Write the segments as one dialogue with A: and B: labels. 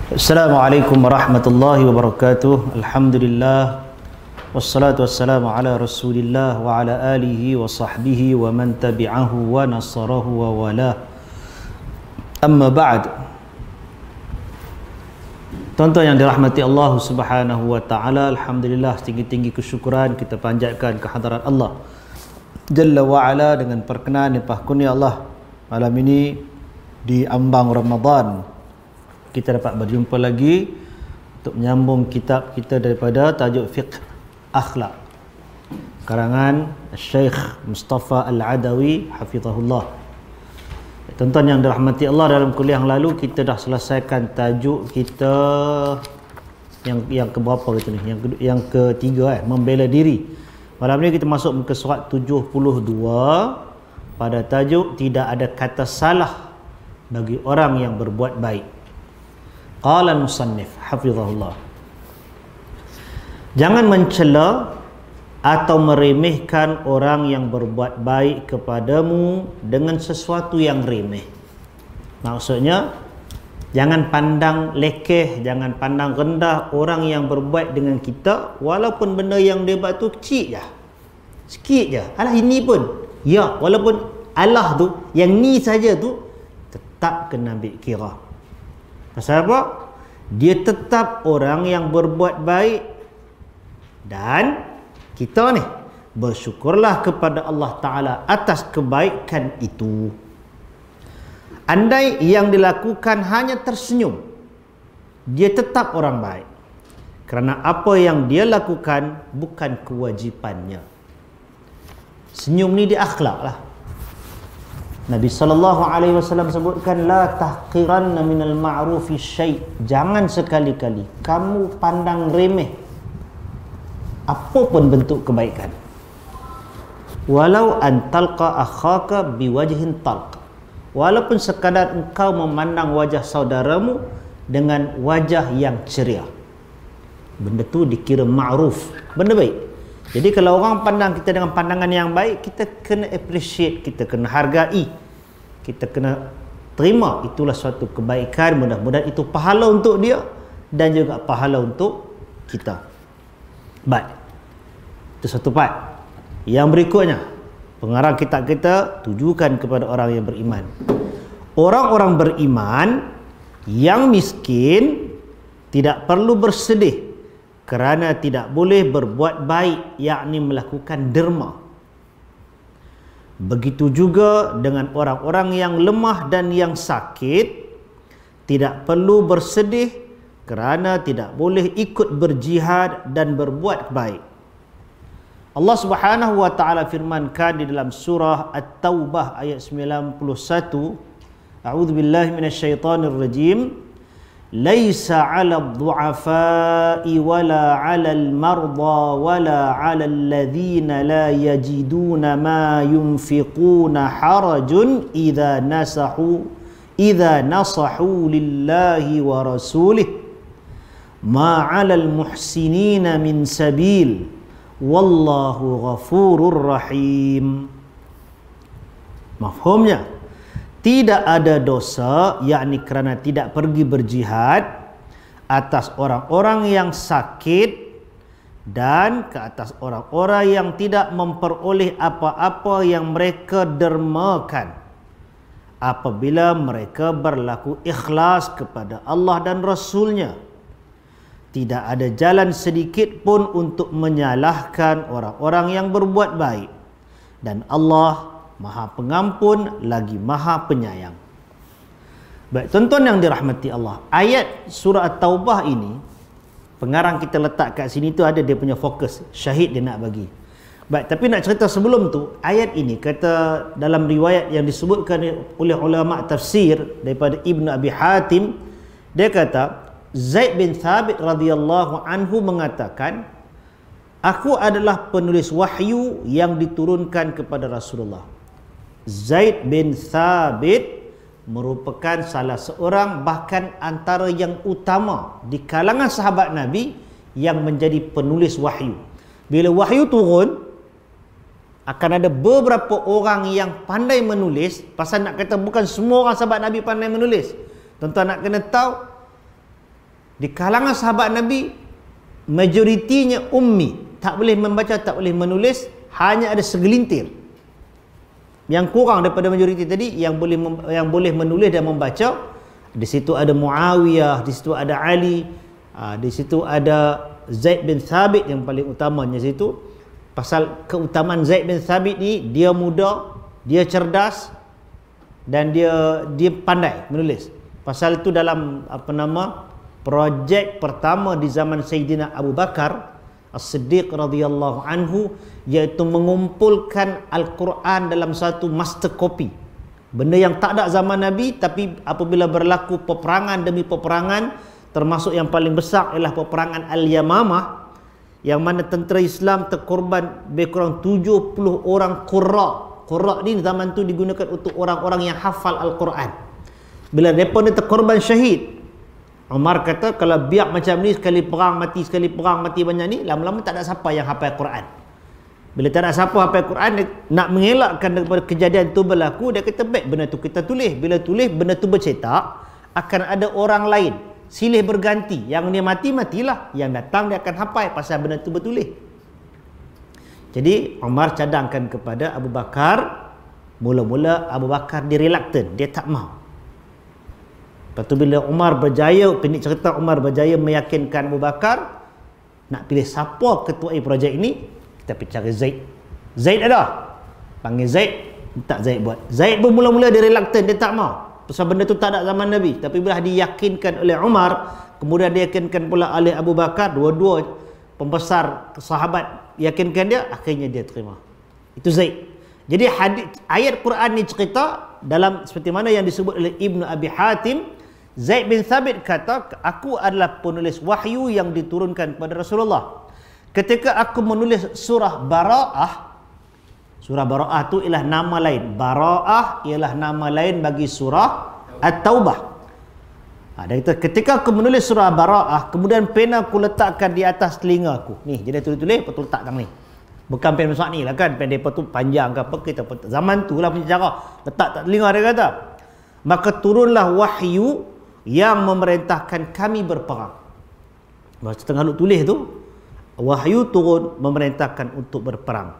A: Assalamualaikum warahmatullahi wabarakatuh. Alhamdulillah wassalatu wassalamu ala Rasulillah wa ala alihi wa sahbihi wa man tabi'ahu wa nasarahu wa wala. Amma ba'd. Tuan-tuan yang dirahmati Allah Subhanahu wa taala, alhamdulillah tinggi-tinggi kesyukuran kita panjatkan ke hadarat Allah Jalla wa ala dengan perkenan dan kurnia Allah. Malam ini di ambang Ramadan kita dapat berjumpa lagi untuk menyambung kitab kita daripada tajuk Fiqh Akhlak karangan Syekh Mustafa Al-Adawi hafizahullah. Tuan-tuan yang dirahmati Allah, dalam kuliah yang lalu kita dah selesaikan tajuk kita yang ke berapa kita ni? Yang ketiga membela diri. Malam ni kita masuk ke surat 72 pada tajuk tidak ada kata salah bagi orang yang berbuat baik. Qala al-musannif hafizahullah, jangan mencela atau meremehkan orang yang berbuat baik kepadamu dengan sesuatu yang remeh. Maksudnya jangan pandang lekeh, jangan pandang rendah orang yang berbuat dengan kita, walaupun benda yang dia buat tu kecil je, sikit je. Alah ini pun ya, walaupun Allah tu yang ni saja tu tetap kena ambil kira. Pasal apa? Dia tetap orang yang berbuat baik, dan kita ni bersyukurlah kepada Allah Ta'ala atas kebaikan itu. Andai yang dilakukan hanya tersenyum, dia tetap orang baik, kerana apa yang dia lakukan bukan kewajipannya. Senyum ni dia akhlak lah. Nabi SAW sebutkan, la tahqiranna minal ma'rufi syai', jangan sekali-kali kamu pandang remeh apapun bentuk kebaikan, walau an talqa akhaka biwajhin talq, walaupun sekadar engkau memandang wajah saudaramu dengan wajah yang ceria, benda tu dikira ma'ruf, benda baik. Jadi kalau orang pandang kita dengan pandangan yang baik, kita kena appreciate, kita kena hargai, kita kena terima. Itulah suatu kebaikan. Mudah-mudahan itu pahala untuk dia dan juga pahala untuk kita. Baik, itu satu part. Yang berikutnya, pengarang kitab kita tujukan kepada orang yang beriman. Orang-orang beriman yang miskin tidak perlu bersedih kerana tidak boleh berbuat baik, yakni melakukan derma. Begitu juga dengan orang-orang yang lemah dan yang sakit tidak perlu bersedih kerana tidak boleh ikut berjihad dan berbuat baik. Allah Subhanahu wa taala firmankan di dalam surah At-Taubah ayat 91, A'udzubillahi minasyaitonirrajim, laisa 'alal du'afa'i wala 'alal marda wala 'alal ladzina la yajiduna ma yunfiquna harajun idza nasahu lillahi wa rasulih ma 'alal muhsinina min sabil wallahu ghafurur rahim. Mafhumnya, tidak ada dosa, yakni kerana tidak pergi berjihad, atas orang-orang yang sakit dan ke atas orang-orang yang tidak memperoleh apa-apa yang mereka dermakan, apabila mereka berlaku ikhlas kepada Allah dan Rasulnya. Tidak ada jalan sedikit pun untuk menyalahkan orang-orang yang berbuat baik, dan Allah Maha Pengampun lagi Maha Penyayang. Baik, tuan-tuan yang dirahmati Allah, ayat surah At-Taubah ini pengarang kita letak kat sini tu ada dia punya fokus, syahid dia nak bagi. Baik, tapi nak cerita sebelum tu, ayat ini kata dalam riwayat yang disebutkan oleh ulama tafsir daripada Ibnu Abi Hatim, dia kata Zaid bin Thabit radhiyallahu anhu mengatakan, aku adalah penulis wahyu yang diturunkan kepada Rasulullah. Zaid bin Thabit merupakan salah seorang, bahkan antara yang utama di kalangan sahabat Nabi yang menjadi penulis wahyu. Bila wahyu turun, akan ada beberapa orang yang pandai menulis. Pasal nak kata bukan semua orang sahabat Nabi pandai menulis. Tuan-tuan nak kena tahu, Di kalangan sahabat Nabi, majoritinya ummi, tak boleh membaca, tak boleh menulis, hanya ada segelintir. Yang kurang daripada majoriti tadi yang boleh menulis dan membaca. Di situ ada Muawiyah, di situ ada Ali, di situ ada Zaid bin Thabit yang paling utamanya situ. Pasal keutamaan Zaid bin Thabit ni, dia muda, dia cerdas dan dia pandai menulis. Pasal itu dalam projek pertama di zaman Sayyidina Abu Bakar As-Siddiq radhiyallahu anhu, iaitu mengumpulkan Al-Quran dalam satu master copy. Benda yang tak ada zaman Nabi, tapi apabila berlaku peperangan demi peperangan, termasuk yang paling besar ialah peperangan Al-Yamamah, yang mana tentera Islam terkorban lebih kurang 70 orang qurra. Qurra ni zaman tu digunakan untuk orang-orang yang hafal Al-Quran. Bila mereka ni terkorban syahid, Umar kata, kalau biar macam ni, sekali perang mati banyak ni, lama-lama tak ada siapa yang hafal Quran. Bila tak ada siapa hafal Quran, dia nak mengelakkan daripada kejadian tu berlaku, dia kata, baik benda tu kita tulis. Bila tulis, benda tu bercetak, akan ada orang lain silih berganti. Yang dia mati, matilah. Yang datang dia akan hafal pasal benda tu bertulis. Jadi Umar cadangkan kepada Abu Bakar. Mula-mula Abu Bakar dia reluctant, dia tak mau. Lepas tu bila Umar berjaya, pendek cerita, Umar berjaya meyakinkan Abu Bakar nak pilih siapa ketua projek ini, kita pergi cari Zaid. Zaid ada, panggil Zaid, tak Zaid buat. Zaid pun mula-mula dia reluctant, dia tak mau. Pasal benda tu tak ada zaman Nabi. Tapi bila diyakinkan oleh Umar, kemudian diyakinkan pula oleh Abu Bakar, dua-dua pembesar sahabat yakinkan dia, akhirnya dia terima. Itu Zaid. Jadi ayat Quran ni cerita dalam seperti mana yang disebut oleh Ibnu Abi Hatim, Zaid bin Thabit kata, aku adalah penulis wahyu yang diturunkan kepada Rasulullah. Ketika aku menulis surah Bara'ah, surah Bara'ah tu ialah nama lain. Bara'ah ialah nama lain bagi surah At-Taubah. Dia kata, ketika aku menulis surah Bara'ah, kemudian pena aku letakkan di atas telinga aku. Ni, jadi tulis-tulis, lepas tu letak tang ni. Bukan pen besar ni lah kan, pen mereka tu panjang ke apa, kita zaman tu lah punya cara. Letak tak telinga, dia kata. Maka turunlah wahyu yang memerintahkan kami berperang. Masa tengah tulis tu, wahyu turun memerintahkan untuk berperang.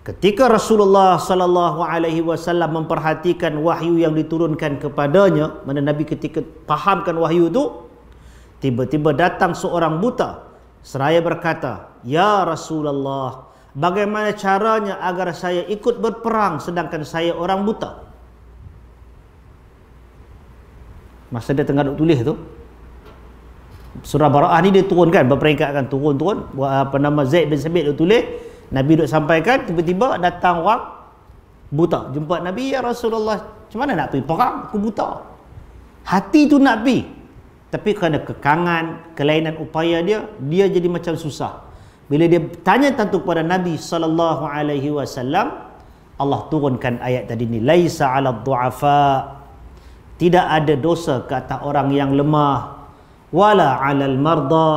A: Ketika Rasulullah sallallahu alaihi wasallam memperhatikan wahyu yang diturunkan kepadanya, mana Nabi ketika fahamkan wahyu tu, tiba-tiba datang seorang buta seraya berkata, "Ya Rasulullah, bagaimana caranya agar saya ikut berperang sedangkan saya orang buta?" Masa dia tengah tulis tu, surah Bara'ah ni dia turunkan, berperingkat akan turun-turun. Zaid bin Thabit dia tulis, Nabi duk sampaikan, tiba-tiba datang orang buta jumpa Nabi, "Ya Rasulullah, macam mana nak pergi perang? Aku buta." Hati tu nak pergi, tapi kerana kekangan, kelainan upaya dia jadi macam susah. Bila dia tanya tentu kepada Nabi sallallahu alaihi wasallam, Allah turunkan ayat tadi ni, "Laisa 'alad du'afa", tidak ada dosa ke atas orang yang lemah, wala 'alal marda,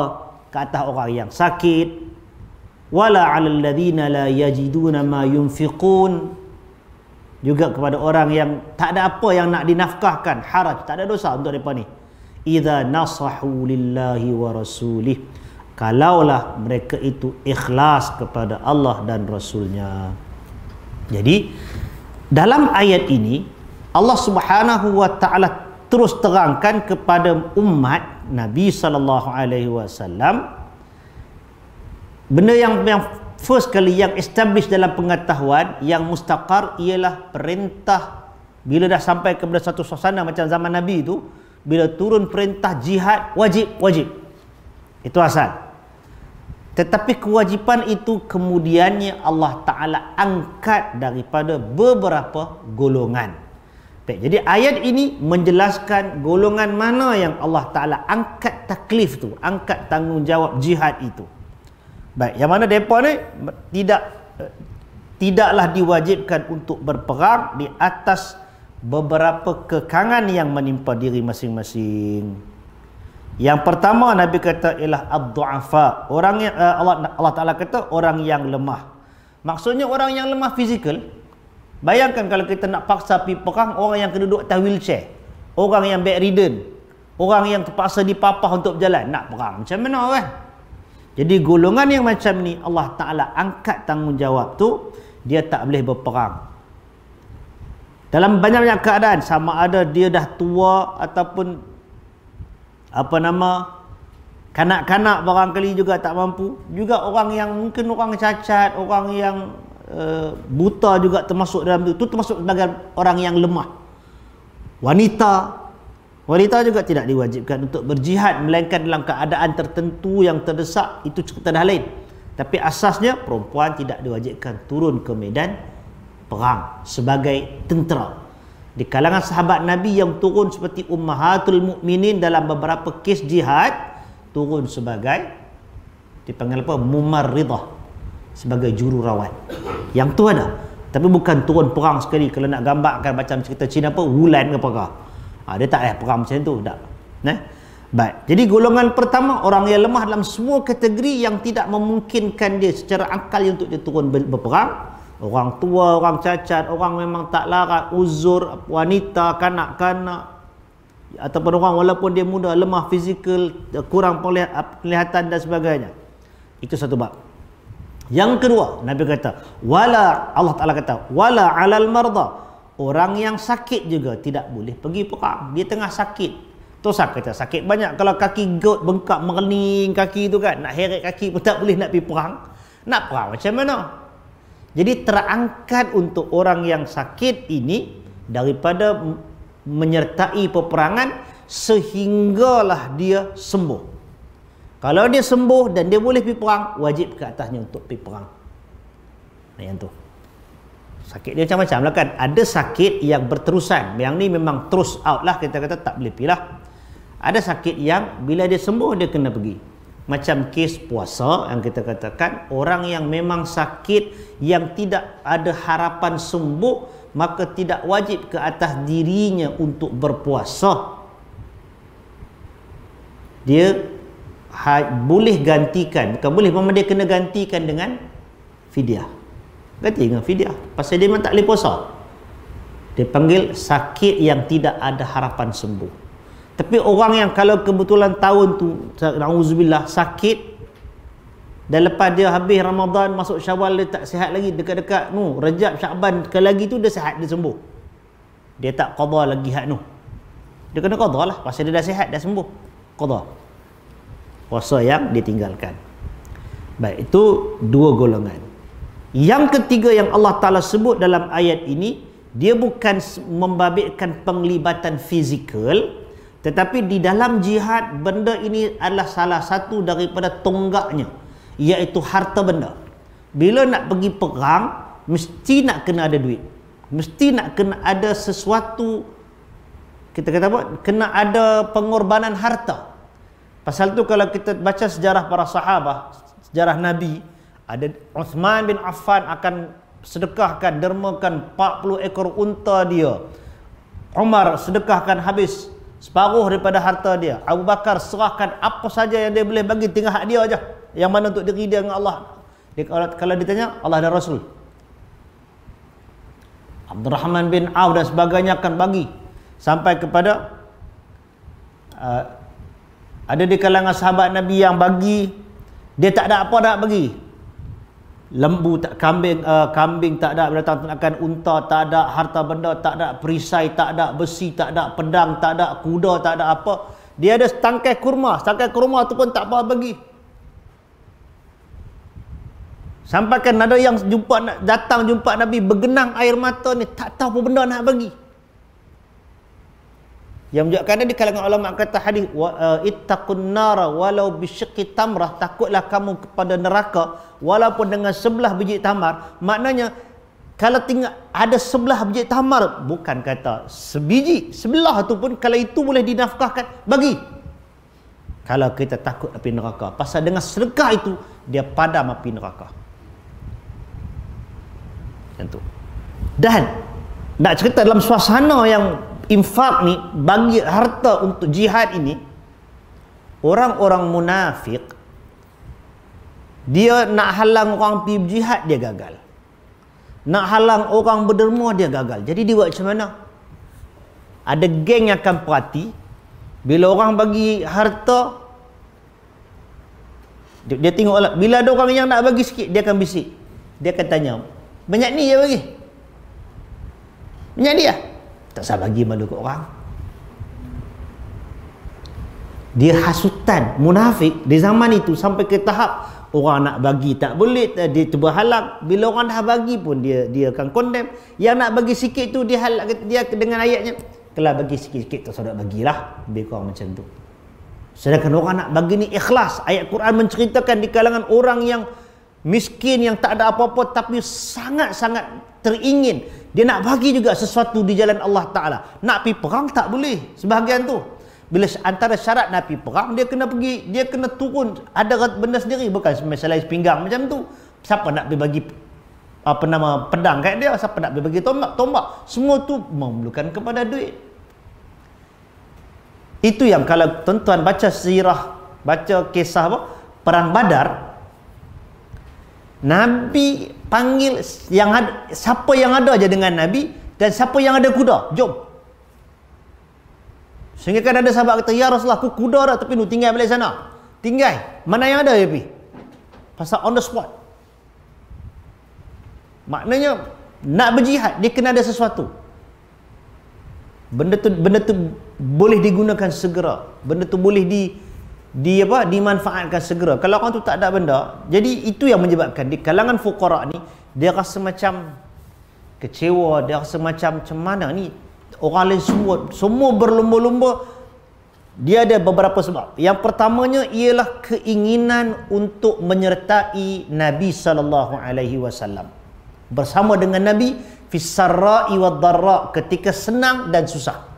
A: ke atas orang yang sakit, wala 'alal ladzina la yajiduna ma yunfiqun, juga kepada orang yang tak ada apa yang nak dinafkahkan, haraj, tak ada dosa untuk mereka ni. Idza nasahu lillahi wa rasulih, kalaulah mereka itu ikhlas kepada Allah dan Rasulnya. Jadi dalam ayat ini Allah Subhanahu wa taala terus terangkan kepada umat Nabi sallallahu alaihi wasallam benda yang first kali yang establish dalam pengetahuan yang mustaqar ialah perintah. Bila dah sampai kepada satu suasana macam zaman Nabi itu, bila turun perintah jihad, wajib. Itu asal. Tetapi kewajipan itu kemudiannya Allah Ta'ala angkat daripada beberapa golongan. Baik, jadi ayat ini menjelaskan golongan mana yang Allah Ta'ala angkat taklif tu, angkat tanggungjawab jihad itu. Baik, yang mana mereka ni tidaklah diwajibkan untuk berperang di atas beberapa kekangan yang menimpa diri masing-masing. Yang pertama Nabi kata ialah ad-du'afa, orang yang Allah Ta'ala kata orang yang lemah. Maksudnya orang yang lemah fizikal. Bayangkan kalau kita nak paksa pergi perang, orang yang kena duduk atas wheelchair, orang yang bedridden, orang yang terpaksa dipapah untuk berjalan, nak perang macam mana kan? Jadi golongan yang macam ni Allah Ta'ala angkat tanggungjawab tu, dia tak boleh berperang. Dalam banyak-banyak keadaan, sama ada dia dah tua ataupun kanak-kanak barangkali juga tak mampu. Juga orang yang mungkin orang cacat, orang yang buta juga termasuk dalam itu. Itu termasuk sebagai orang yang lemah. Wanita juga tidak diwajibkan untuk berjihad, melainkan dalam keadaan tertentu yang terdesak, itu cerita dah lain. Tapi asasnya perempuan tidak diwajibkan turun ke medan perang sebagai tentera. Di kalangan sahabat Nabi yang turun seperti Ummahatul Mukminin dalam beberapa kes jihad, turun sebagai dipanggil apa? Mumarridah, sebagai jururawat. Yang tu ada. Tapi bukan turun perang sekali. Kalau nak gambarkan macam cerita Cina apa, Wulan ke apa? Dia tak ada perang macam tu, tak. Baik. Jadi golongan pertama, orang yang lemah dalam semua kategori yang tidak memungkinkan dia secara akal untuk dia turun berperang. Orang tua, orang cacat, orang memang tak larat, uzur, wanita, kanak-kanak, ataupun orang walaupun dia muda, lemah fizikal, kurang penglihatan dan sebagainya. Itu satu bab. Yang kedua, Nabi kata, Allah Ta'ala kata, wala 'alal marda. Orang yang sakit juga tidak boleh pergi perang. Dia tengah sakit. Tu kata sakit banyak. Kalau kaki gout bengkak merning kaki tu kan, nak heret kaki pun tak boleh nak pergi perang. Nak perang macam mana? Jadi terangkat untuk orang yang sakit ini daripada menyertai peperangan sehinggalah dia sembuh. Kalau dia sembuh dan dia boleh pergi perang, wajib ke atasnya untuk pergi perang. Yang tu. Sakit dia macam-macam lah kan. Ada sakit yang berterusan. Yang ni memang terus out lah. Kita kata tak boleh pergi lah. Ada sakit yang bila dia sembuh dia kena pergi. Macam kes puasa yang kita katakan, orang yang memang sakit yang tidak ada harapan sembuh, maka tidak wajib ke atas dirinya untuk berpuasa. Dia boleh gantikan, bukan boleh, memang dia kena gantikan dengan fidyah. Ganti dengan fidyah, pasal dia memang tak boleh puasa. Dia panggil sakit yang tidak ada harapan sembuh. Tapi orang yang kalau kebetulan tahun tu, na'udzubillah, sakit, dan lepas dia habis Ramadan, masuk Syawal, dia tak sihat lagi, dekat-dekat Rajab, Syakban, sekali lagi tu dia sihat, dia sembuh. Dia tak qada lagi hak tu. Dia kena qada lah, pasal dia dah sihat, dah sembuh. Qada. Puasa yang ditinggalkan. Baik, itu dua golongan. Yang ketiga yang Allah Ta'ala sebut dalam ayat ini, dia bukan membabitkan penglibatan fizikal, tetapi di dalam jihad, benda ini adalah salah satu daripada tonggaknya, iaitu harta benda. Bila nak pergi perang, mesti nak kena ada duit. Mesti nak kena ada sesuatu, kita kata apa? Kena ada pengorbanan harta. Pasal tu kalau kita baca sejarah para sahabat, sejarah Nabi, ada Uthman bin Affan akan sedekahkan, dermakan 40 ekor unta dia. Umar sedekahkan habis separuh daripada harta dia. Abu Bakar serahkan apa saja yang dia boleh bagi, tinggal hak dia aja. Yang mana untuk diri dia dengan Allah. Kalau ditanya, Allah dan Rasul. Abdurrahman bin Auf dan sebagainya akan bagi. Sampai kepada ada di kalangan sahabat Nabi yang bagi, dia tak ada apa nak bagi. Lembu tak, kambing tak ada, binatang ternakan, unta tak ada, harta benda tak ada, perisai tak ada, besi tak ada, pedang tak ada, kuda tak ada apa. Dia ada setangkai kurma tu pun tak apa bagi. Sampaikan ada yang datang jumpa Nabi bergenang air mata ni, tak tahu apa benda nak bagi. Yang menunjukkan di kalangan ulama kata hadis, ittaqun nara walau bisyiqqi tamrah, takutlah kamu kepada neraka walaupun dengan sebelah biji tamar. Maknanya kalau tinggal ada sebelah biji tamar, bukan kata sebiji, sebelah tu pun kalau itu boleh dinafkahkan, bagi. Kalau kita takut api neraka, pasal dengan sedekah itu dia padam api neraka. Macam tu. Dan nak cerita dalam suasana yang infak ni, bagi harta untuk jihad ini, orang-orang munafik, dia nak halang orang pergi berjihad, dia gagal. Nak halang orang berderma, dia gagal. Jadi dia buat macam mana? Ada geng yang akan perhati, Bila orang bagi harta, dia tengok lah. Bila ada orang yang nak bagi sikit, dia akan bisik. Dia akan tanya, banyak ni je bagi? Banyak dia? Tak salah bagi malu ke orang. Dia hasutan, munafik di zaman itu sampai ke tahap orang nak bagi tak boleh, dia cuba halak. Bila orang dah bagi pun dia akan condemn. Yang nak bagi sikit tu dia halak, dia dengan ayatnya, kalau bagi sikit-sikit tak saudara bagilah. Lebih kurang macam tu. Sedangkan orang nak bagi ni ikhlas. Ayat Quran menceritakan di kalangan orang yang miskin, yang tak ada apa-apa tapi sangat-sangat teringin, dia nak bagi juga sesuatu di jalan Allah Ta'ala. Nak pergi perang tak boleh sebahagian tu. Bila antara syarat nak pergi perang, dia kena pergi, dia kena turun ada benda sendiri, bukan masalah pinggang macam tu. Siapa nak pergi bagi pedang kat dia, siapa nak pergi bagi tombak, semua tu memerlukan kepada duit. Itu yang kalau tuan-tuan baca sirah, baca kisah perang Badar, Nabi panggil yang ada, siapa yang ada je dengan Nabi, dan siapa yang ada kuda, jom. Sehingga kan ada sahabat kata, ya Rasulullah, aku kuda dah tapi nu tinggal balik sana. Tinggal, mana yang ada ya pi? Pasal on the spot. Maknanya nak berjihad dia kena ada sesuatu. Benda tu boleh digunakan segera. Benda tu boleh dimanfaatkan segera. Kalau orang tu tak ada benda, jadi itu yang menyebabkan di kalangan fuqara ni dia rasa macam kecewa, dia rasa macam mana ni orang lain semua berlumba-lumba. Dia ada beberapa sebab. Yang pertamanya ialah keinginan untuk menyertai Nabi sallallahu alaihi wasallam. Bersama dengan Nabi fis-sarra'i wad-dharra, ketika senang dan susah.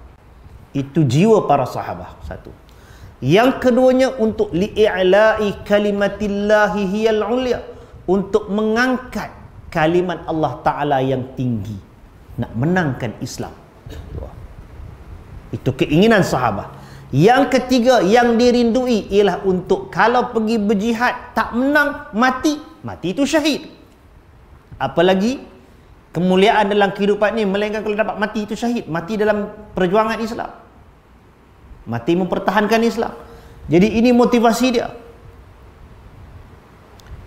A: Itu jiwa para sahabat. Satu. Yang keduanya untuk li'i'la'i kalimatillahi hiyal ulya, untuk mengangkat kalimat Allah Ta'ala yang tinggi, nak menangkan Islam. Itu keinginan sahabat. Yang ketiga yang dirindui ialah untuk kalau pergi berjihad tak menang, mati itu syahid. Apalagi kemuliaan dalam kehidupan ni, melainkan kalau dapat mati itu syahid, mati dalam perjuangan Islam, mati mempertahankan Islam. Jadi ini motivasi dia.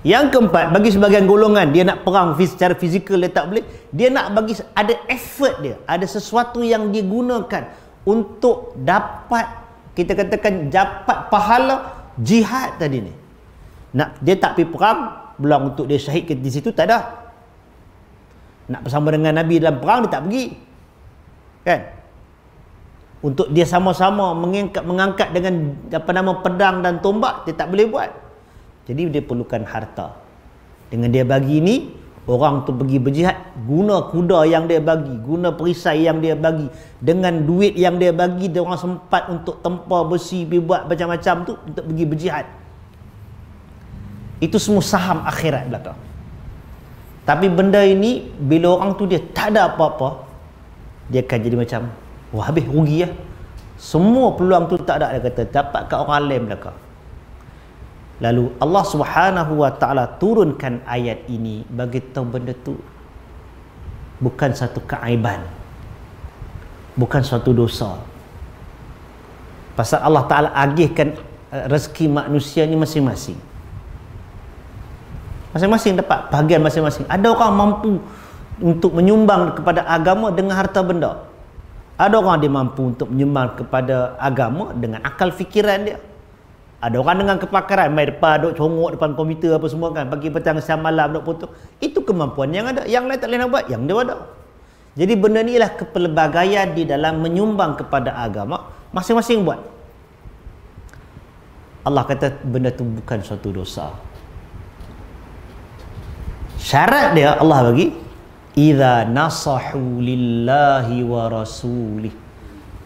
A: Yang keempat, bagi sebagian golongan dia nak perang secara fizikal dia tak boleh, dia nak bagi ada effort dia, ada sesuatu yang dia gunakan untuk dapat, kita katakan dapat pahala jihad tadi ni. Nak dia tak pergi perang, belum untuk dia syahid di situ tak ada. Nak bersama dengan Nabi dalam perang dia tak pergi, kan? Untuk dia sama-sama mengangkat dengan pedang dan tombak, dia tak boleh buat. Jadi dia perlukan harta. Dengan dia bagi ni, orang tu pergi berjihad, guna kuda yang dia bagi, guna perisai yang dia bagi, dengan duit yang dia bagi, dia orang sempat untuk tempar besi, buat macam-macam tu untuk pergi berjihad. Itu semua saham akhirat belakang. Tapi benda ini bila orang tu dia tak ada apa-apa, dia akan jadi macam, wah habis rugi lah. Semua peluang tu tak ada, dia kata, dapat kat orang lain belakang. Lalu Allah Subhanahu wa taala turunkan ayat ini bagi tahu benda tu bukan satu keaiban, bukan suatu dosa. Pasal Allah Taala agihkan rezeki manusia ni masing-masing. Masing-masing dapat bahagian masing-masing. Ada orang mampu untuk menyumbang kepada agama dengan harta benda. Ada orang dia mampu untuk menyumbang kepada agama dengan akal fikiran dia. Ada orang dengan kepakaran, main depan, duk congok depan komputer apa semua kan, pagi petang siang malam duk potong. Itu kemampuan yang ada. Yang lain tak boleh nak buat, yang dia ada. Jadi benda ni ialah kepelbagaian di dalam menyumbang kepada agama, masing-masing buat. Allah kata benda tu bukan suatu dosa. Syarat dia Allah bagi, idza nasahu lillahi wa rasulih.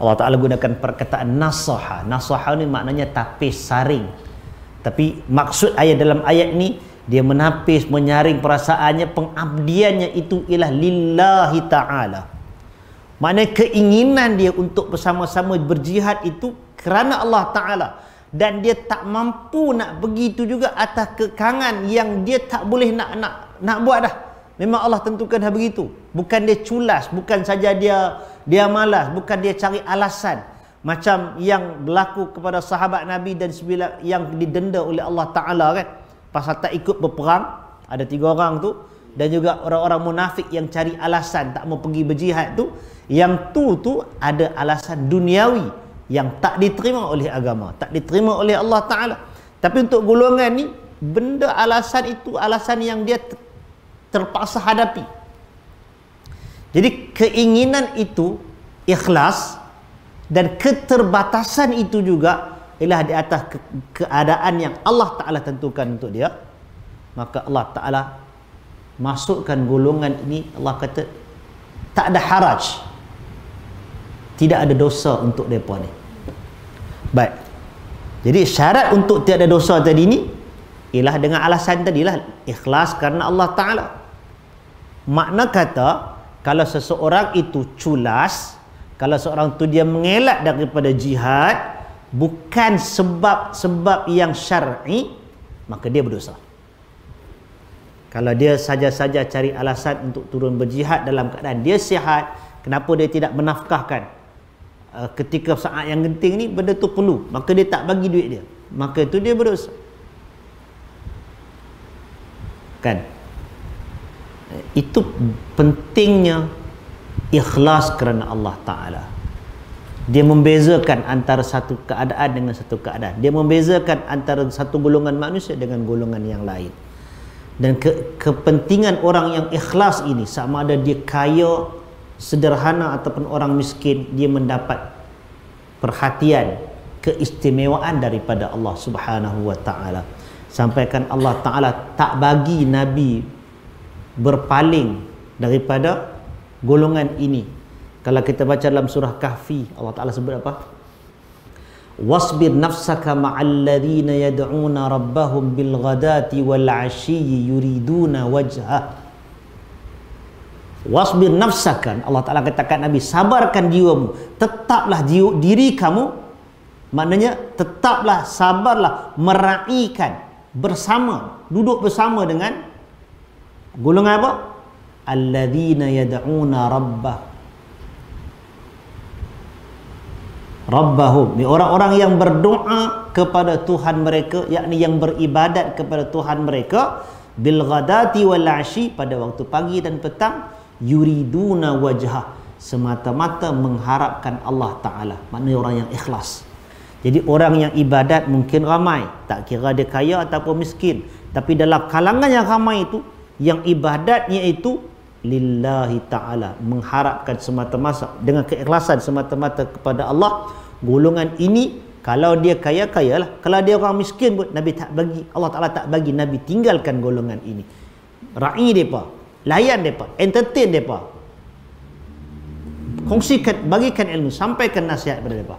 A: Allah Ta'ala gunakan perkataan nasaha. Nasaha ni maknanya tapis, saring. Tapi maksud ayat dalam ayat ni, dia menapis, menyaring perasaannya, pengabdiannya itu ialah lillahi ta'ala. Maknanya keinginan dia untuk bersama-sama berjihad itu kerana Allah Ta'ala. Dan dia tak mampu nak begitu juga atas kekangan yang dia tak boleh nak buat dah. Memang Allah tentukan begitu. Bukan dia culas, bukan saja dia malas, bukan dia cari alasan. Macam yang berlaku kepada sahabat Nabi dan yang didenda oleh Allah Ta'ala kan, pasal tak ikut berperang. Ada 3 orang tu. Dan juga orang-orang munafik yang cari alasan tak mau pergi berjihad tu. Yang tu ada alasan duniawi yang tak diterima oleh agama, tak diterima oleh Allah Ta'ala. Tapi untuk golongan ni, benda alasan itu alasan yang dia terpaksa hadapi. Jadi keinginan itu ikhlas, dan keterbatasan itu juga ialah di atas keadaan yang Allah Ta'ala tentukan untuk dia. Maka Allah Ta'ala masukkan golongan ini, Allah kata tak ada haraj, tidak ada dosa untuk mereka ni. Baik, jadi syarat untuk tiada dosa tadi ni ialah dengan alasan tadilah, ikhlas kerana Allah Ta'ala. Makna kata, kalau seseorang itu culas, kalau seorang tu dia mengelak daripada jihad bukan sebab yang syar'i, maka dia berdosa. Kalau dia saja-saja cari alasan untuk turun berjihad dalam keadaan dia sihat, kenapa dia tidak menafkahkan ketika saat yang genting ni benda tu perlu, maka dia tak bagi duit dia, maka itu dia berdosa. Kan? Itu pentingnya ikhlas kerana Allah Ta'ala. Dia membezakan antara satu keadaan dengan satu keadaan. Dia membezakan antara satu golongan manusia dengan golongan yang lain. Dan kepentingan orang yang ikhlas ini, sama ada dia kaya, sederhana ataupun orang miskin, dia mendapat perhatian, keistimewaan daripada Allah Subhanahu wa Ta'ala. Sampaikan Allah Ta'ala tak bagi Nabi berpaling daripada golongan ini. Kalau kita baca dalam surah Kahfi, Allah Ta'ala sebut apa? Wasbir nafsaka ma'al ladhina yad'una rabbahum bil ghadati wal 'ashiyyi yuriduna wajhah. Wasbir nafsaka, Allah Ta'ala katakan Nabi, sabarkan jiwamu, tetaplah diri kamu, maknanya tetaplah, sabarlah, meraihkan bersama, duduk bersama dengan golongan apa? Alladzina yad'una rabbahum, ni orang-orang yang berdoa kepada Tuhan mereka, yakni yang beribadat kepada Tuhan mereka, bil ghadati wal 'ashi, pada waktu pagi dan petang, yuriduna wajhah, semata-mata mengharapkan Allah Ta'ala. Maknanya orang yang ikhlas. Jadi orang yang ibadat mungkin ramai, tak kira dia kaya ataupun miskin, tapi dalam kalangan yang ramai itu, yang ibadatnya itu lillahi ta'ala, mengharapkan semata-mata dengan keikhlasan semata-mata kepada Allah. Golongan ini kalau dia kaya-kaya lah, kalau dia orang miskin pun Nabi tak bagi, Allah Ta'ala tak bagi Nabi tinggalkan golongan ini. Ra'i mereka, layan mereka, entertain mereka, kongsikan, bagikan ilmu, sampaikan nasihat kepada mereka.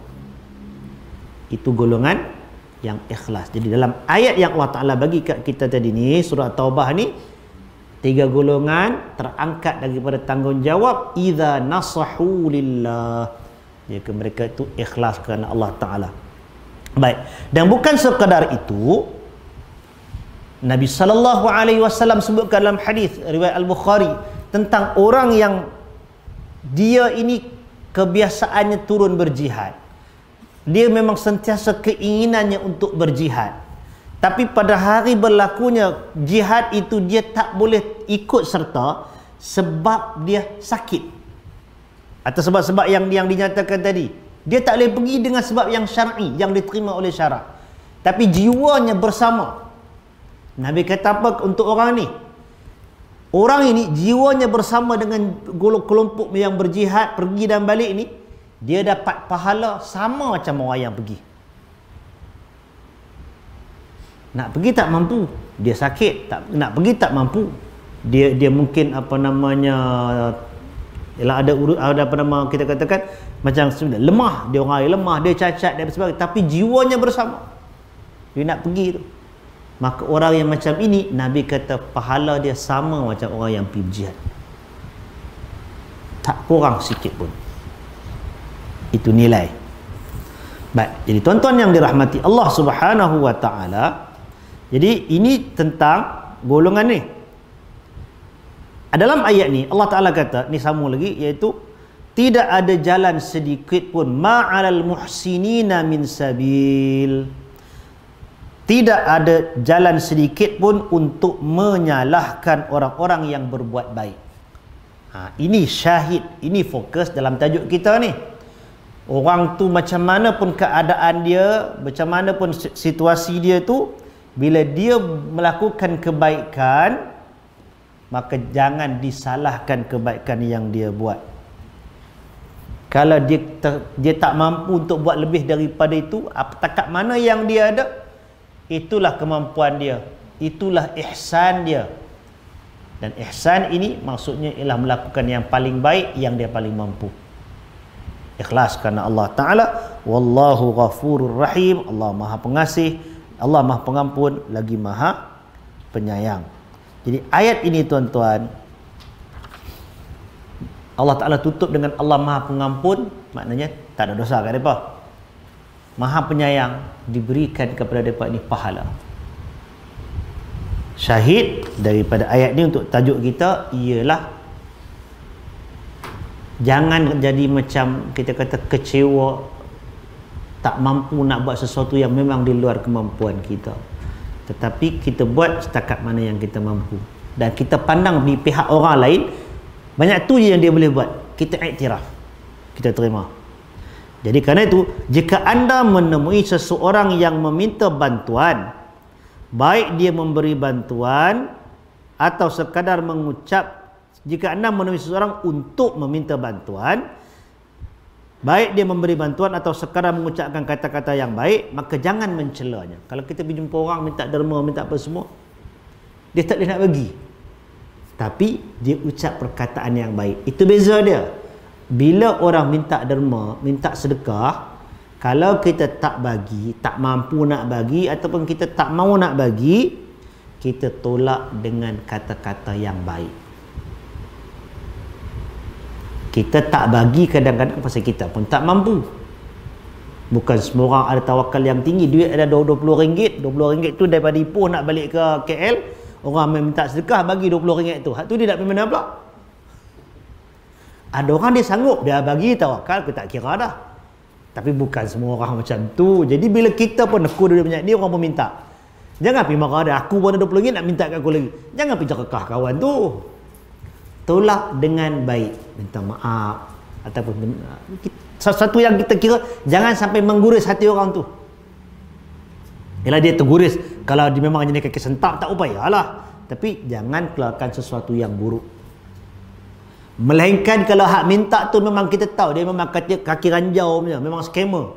A: Itu golongan yang ikhlas. Jadi dalam ayat yang Allah Ta'ala bagi kat kita tadi ni, surah Taubah ni, 3 golongan terangkat daripada tanggungjawab idza nasahu lillah, jika mereka itu ikhlas kerana Allah Ta'ala. Baik, dan bukan sekadar itu, Nabi SAW sebutkan dalam hadis riwayat Al-Bukhari tentang orang yang dia ini kebiasaannya turun berjihad. Dia memang sentiasa keinginannya untuk berjihad, tapi pada hari berlakunya jihad itu dia tak boleh ikut serta sebab dia sakit, atau sebab-sebab yang dinyatakan tadi. Dia tak boleh pergi dengan sebab yang syar'i, yang diterima oleh syarak, tapi jiwanya bersama. Nabi kata apa untuk orang ni? Orang ini jiwanya bersama dengan kelompok yang berjihad, pergi dan balik ni, dia dapat pahala sama macam orang yang pergi. Nak pergi tak mampu, dia sakit, nak pergi tak mampu, dia mungkin apa namanya, ialah ada apa nama kita katakan macam lemah, dia orang yang lemah, dia cacat dan sebagainya, tapi jiwanya bersama, dia nak pergi tu. Maka orang yang macam ini, Nabi kata pahala dia sama macam orang yang pergi berjihad, tak kurang sikit pun. Itu nilai. Baik, jadi tuan-tuan yang dirahmati Allah Subhanahu wa Ta'ala, jadi ini tentang golongan ni. Dalam ayat ni Allah Ta'ala kata, ni sambung lagi, iaitu tidak ada jalan sedikit pun ma'alal muhsinina min sabil. Tidak ada jalan sedikit pun untuk menyalahkan orang-orang yang berbuat baik. Ini syahid, ini fokus dalam tajuk kita ni. Orang tu macam mana pun keadaan dia, macam mana pun situasi dia tu, bila dia melakukan kebaikan, maka jangan disalahkan kebaikan yang dia buat. Kalau dia tak mampu untuk buat lebih daripada itu, takat mana yang dia ada, itulah kemampuan dia, itulah ihsan dia. Dan ihsan ini maksudnya ialah melakukan yang paling baik yang dia paling mampu. Ikhlas kerana Allah Ta'ala. Wallahu ghafurur rahim. Allah Maha Pengasih, Allah Maha Pengampun, lagi Maha Penyayang. Jadi ayat ini tuan-tuan, Allah Ta'ala tutup dengan Allah Maha Pengampun, maknanya tak ada dosa kat mereka. Maha Penyayang, diberikan kepada mereka ni pahala. Syahid daripada ayat ni untuk tajuk kita ialah jangan jadi macam kita kata kecewa, tak mampu nak buat sesuatu yang memang di luar kemampuan kita. Tetapi kita buat setakat mana yang kita mampu. Dan kita pandang di pihak orang lain, banyak tu je yang dia boleh buat. Kita iktiraf, kita terima. Jadi kerana itu, jika anda menemui seseorang yang meminta bantuan, baik dia memberi bantuan atau sekadar mengucap, jika anda menemui seseorang untuk meminta bantuan, baik dia memberi bantuan atau sekadar mengucapkan kata-kata yang baik, maka jangan mencelanya. Kalau kita pergi jumpa orang minta derma, minta apa semua, dia tak boleh nak bagi, tapi dia ucap perkataan yang baik. Itu beza dia. Bila orang minta derma, minta sedekah, kalau kita tak bagi, tak mampu nak bagi, ataupun kita tak mahu nak bagi, kita tolak dengan kata-kata yang baik. Kita tak bagi kadang-kadang pasal kita pun tak mampu. Bukan semua orang ada tawakal yang tinggi. Duit ada RM20, RM20 tu daripada Ipoh nak balik ke KL, orang minta sedekah, bagi RM20 tu. Hak tu dia nak pergi mana pula? Ada orang dia sanggup, dia bagi tawakal, aku tak kira dah. Tapi bukan semua orang macam tu. Jadi bila kita pun aku duit banyak ni, orang pun minta. Jangan pergi marah dia, aku pun ada RM20 nak minta kat aku lagi. Jangan pergi cakap kawan tu. Tolak dengan baik, minta maaf, ataupun sesuatu yang kita kira jangan sampai mengguris hati orang tu. Ialah dia terguris, kalau dia memang jenis kaki sentak, tak upayalah. Tapi jangan keluarkan sesuatu yang buruk. Melainkan kalau hak minta tu memang kita tahu dia memang kaki ranjau punya, memang scammer.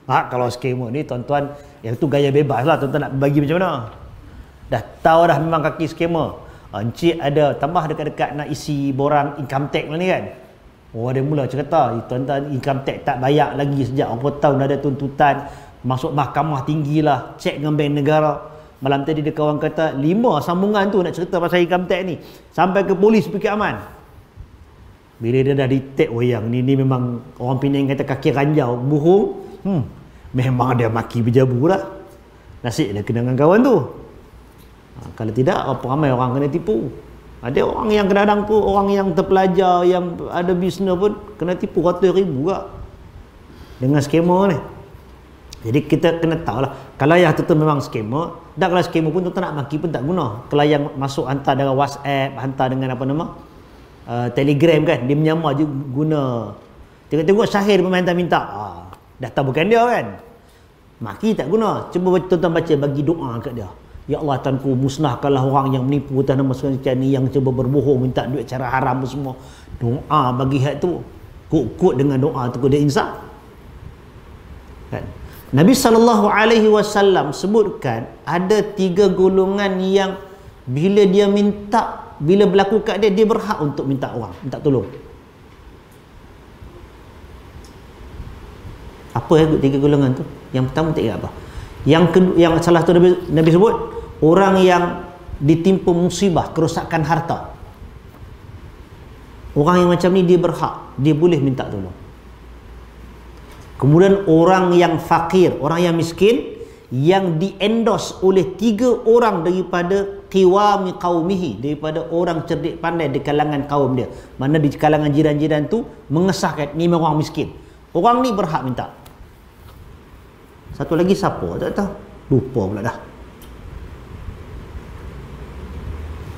A: Kalau scammer ni tuan-tuan, yang tu gaya bebas lah, tuan-tuan nak bagi macam mana. Dah tahu dah memang kaki scammer. Encik ada tambah dekat-dekat nak isi borang income tax ni kan. Oh, dia mula cerita, tuan-tuan income tax tak bayar lagi sejak berapa tahun, ada tuntutan, masuk mahkamah tinggi lah, cek dengan bank negara. Malam tadi dia kawan kata 5 sambungan tu nak cerita pasal income tax ni, sampai ke polis Bukit Aman. Bila dia dah detect, oh yang ni memang orang Penang kata kaki ranjau, bohong, memang dia maki berjabu lah. Nasib dia kena dengan kawan tu. Kalau tidak, apa ramai orang kena tipu. Ada orang yang kadang-kadang pun, orang yang terpelajar, yang ada bisnes pun kena tipu ratus ribu juga dengan skema ni. Jadi kita kena tahu lah, kalau yang tu memang skema, dan kalau skema pun tuan nak maki pun tak guna. Kalau yang masuk hantar dengan WhatsApp, hantar dengan apa nama, Telegram kan, dia menyamar je guna. Tengok-tengok Syahir meminta-minta, dah tahu bukan dia kan. Maki tak guna. Cuba tuan-tuan baca, bagi doa kat dia. Ya Allah, Tuanku, musnahkanlah orang yang menipu tanah masyarakat ni, yang cuba berbohong, minta duit cara haram semua. Doa bagi hak tu. Kut-kut dengan doa tu, dia insaf. Kan? Nabi SAW sebutkan ada 3 golongan yang bila dia minta, bila berlaku kat dia, dia berhak untuk minta orang, minta tolong. Apa 3 golongan tu? Yang pertama tak ingat apa. Yang kedua, yang salah satu Nabi sebut, orang yang ditimpa musibah, kerosakan harta. Orang yang macam ni dia berhak, dia boleh minta tolong. Kemudian orang yang fakir, orang yang miskin, yang di-endorse oleh 3 orang daripada qiwami qaumihi, daripada orang cerdik pandai di kalangan kaum dia. Mana di kalangan jiran-jiran tu mengesahkan ni memang orang miskin, orang ni berhak minta. Satu lagi siapa tak tahu, lupa pula dah.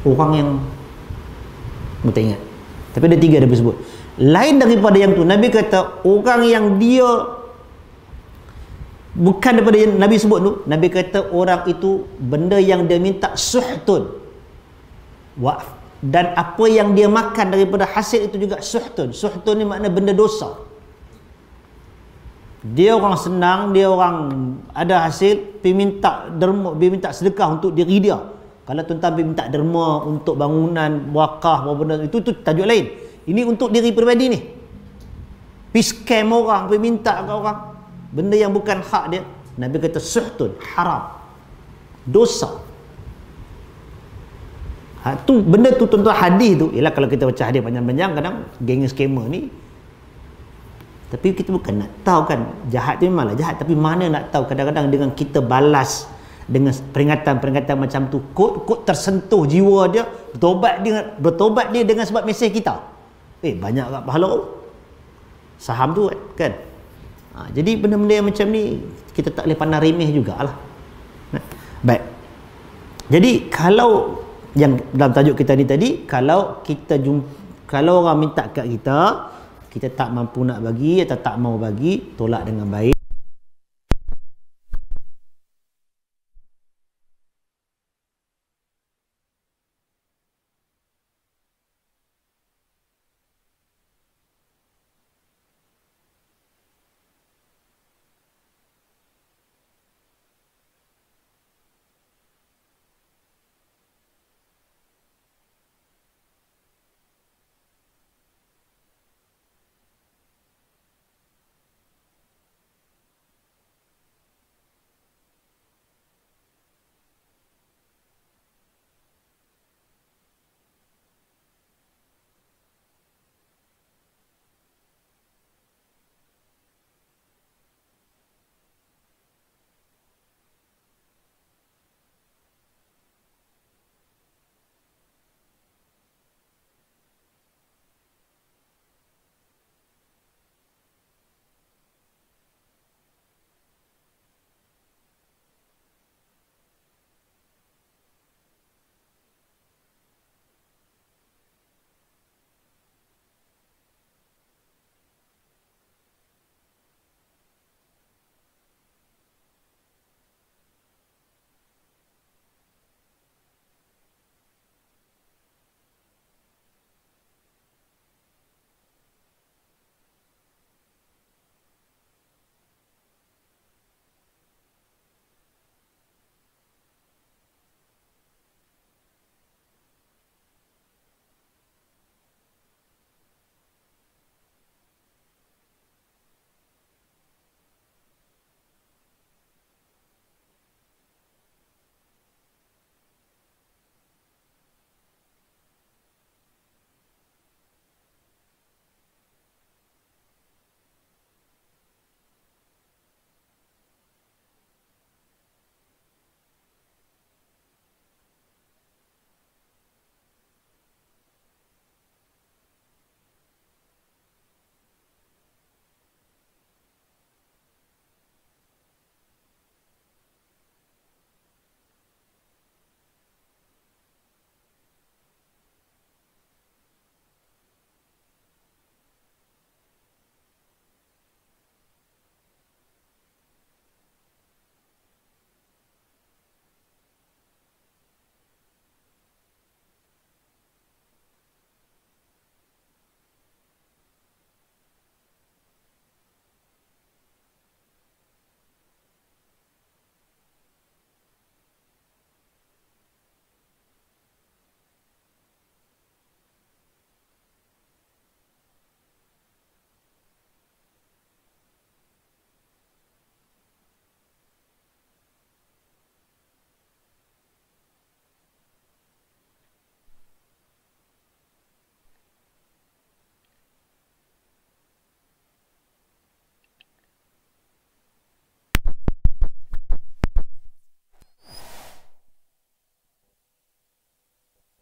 A: Orang yang tak ingat, tapi ada 3 dia sebut. Lain daripada yang tu, Nabi kata orang yang dia bukan daripada yang Nabi sebut tu, Nabi kata orang itu benda yang dia minta suhtun, dan apa yang dia makan daripada hasil itu juga suhtun. Suhtun ni makna benda dosa. Dia orang senang, dia orang ada hasil, pergi minta derma, pergi minta sedekah untuk diri dia. Kalau tuan-tuan pergi minta derma untuk bangunan, wakaf, apa benda itu tajuk lain. Ini untuk diri peribadi ni. Pergi scam orang, pergi minta ke orang benda yang bukan hak dia. Nabi kata suhtun, haram, dosa. Tu benda tu tuan-tuan, hadis tu ialah kalau kita baca hadis panjang-panjang, kadang geng scammer ni, tapi kita bukan nak tahu kan jahat tu memanglah jahat, tapi mana nak tahu kadang-kadang dengan kita balas dengan peringatan-peringatan macam tu, kod tersentuh jiwa dia, bertobat dia dengan sebab mesej kita. Banyak kat pahala saham tu kan. Jadi benda-benda yang macam ni kita tak boleh pandang remeh jugalah. Baik. Jadi kalau yang dalam tajuk kita ni tadi, kalau orang minta kat kita, kita tak mampu nak bagi atau tak mau bagi, tolak dengan baik.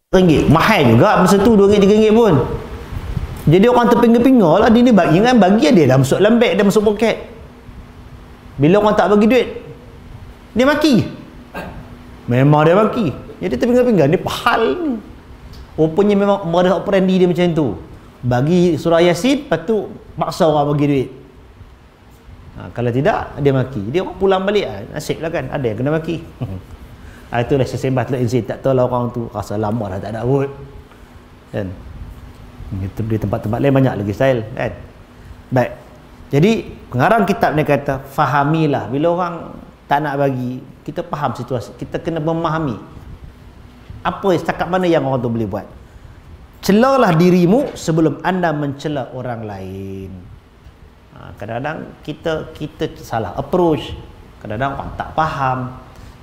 A: RM2 mahal juga masa tu RM2-3 pun. Jadi orang terpinga-pinga lah, dia ni bagi kan, bagi dia dah masuk dalam beg, dah masuk poket. Bila orang tak bagi duit, dia maki. Memang dia maki. Jadi terpinga-pinga, dia pahal ni. Rupanya memang modus operandi dia macam tu. Bagi surah Yasin, lepas tu maksa orang bagi duit. Kalau tidak, dia maki. Dia orang pulang balik, nasib lah kan, ada yang kena maki. Itulah sesembah teluk Insin. Tak tahu lah orang tu rasa lama dah tak ada wood kan. Di tempat-tempat lain banyak lagi style kan. Baik, jadi pengarang kitab ni kata, fahamilah. Bila orang tak nak bagi, kita faham situasi, kita kena memahami apa setakat mana yang orang tu boleh buat. Celalah dirimu sebelum anda mencela orang lain. Kadang-kadang kita salah approach, kadang-kadang orang tak faham.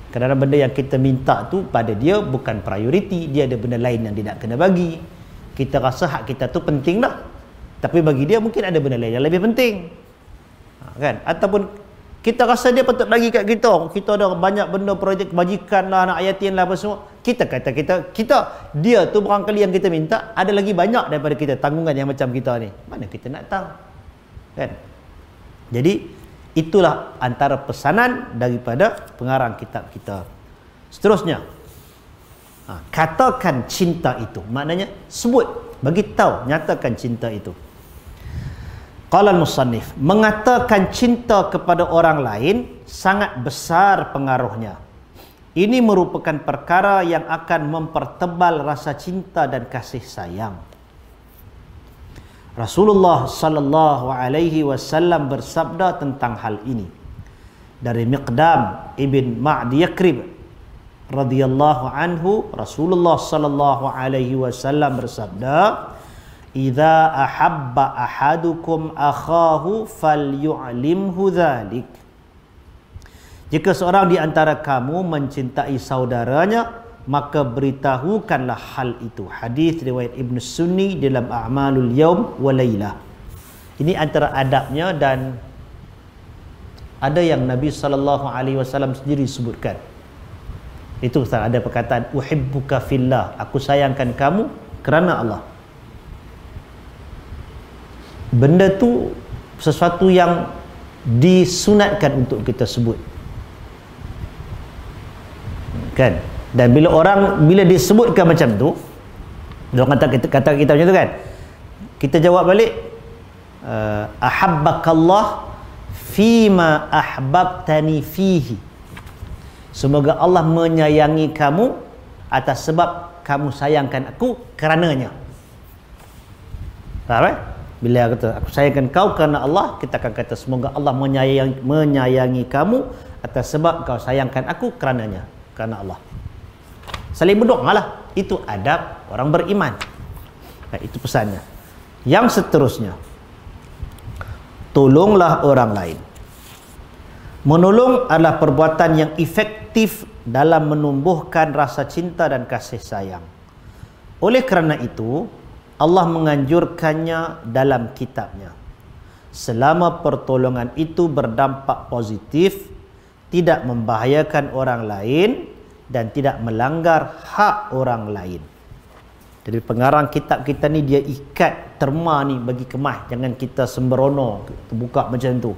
A: Kadang-kadang benda yang kita minta tu pada dia bukan priority, dia ada benda lain yang dia nak kena bagi. Kita rasa hak kita tu penting dah, tapi bagi dia mungkin ada benda lain yang lebih penting, kan? Ataupun kita rasa dia patut bagi kat kita, kita ada banyak benda, projek kebajikan lah, anak yatim lah, apa semua. Kita kata dia tu barangkali yang kita minta ada lagi banyak daripada kita, tanggungan yang macam kita ni, mana kita nak tahu, kan? Jadi itulah antara pesanan daripada pengarang kitab kita. Seterusnya, katakan cinta itu, maknanya sebut, bagi tahu, nyatakan cinta itu. Qala al-musannif, mengatakan cinta kepada orang lain sangat besar pengaruhnya. Ini merupakan perkara yang akan mempertebal rasa cinta dan kasih sayang. Rasulullah sallallahu alaihi wasallam bersabda tentang hal ini. Dari Miqdam ibn Ma'di Yakrib radhiyallahu anhu, Rasulullah sallallahu alaihi wasallam bersabda, "Idza ahabba ahadukum akhahu falyu'limhu dzalik." Jika seorang di antara kamu mencintai saudaranya, maka beritahukanlah hal itu. Hadis riwayat Ibn Sunni dalam A'malul Yaum wa Lailah. Ini antara adabnya, dan ada yang Nabi SAW sendiri sebutkan. Itu ada perkataan uhibbuka fillah, aku sayangkan kamu kerana Allah. Benda tu sesuatu yang disunatkan untuk kita sebut, kan? Dan bila disebutkan macam tu, orang kata kita macam tu kan, kita jawab balik, ahabbakallah fima ahbabtani fihi. Semoga Allah menyayangi kamu atas sebab kamu sayangkan aku kerananya. Faham? Bila kata aku sayangkan kau kerana Allah, kita akan kata semoga Allah menyayangi kamu atas sebab kau sayangkan aku kerananya, kerana Allah. Saling berdoa lah. Itu adab orang beriman. Itu pesannya. Yang seterusnya, tolonglah orang lain. Menolong adalah perbuatan yang efektif dalam menumbuhkan rasa cinta dan kasih sayang. Oleh kerana itu, Allah menganjurkannya dalam kitabnya. Selama pertolongan itu berdampak positif, tidak membahayakan orang lain, dan tidak melanggar hak orang lain. Jadi pengarang kitab kita ni dia ikat terma ni bagi kemas, jangan kita sembrono terbuka macam tu.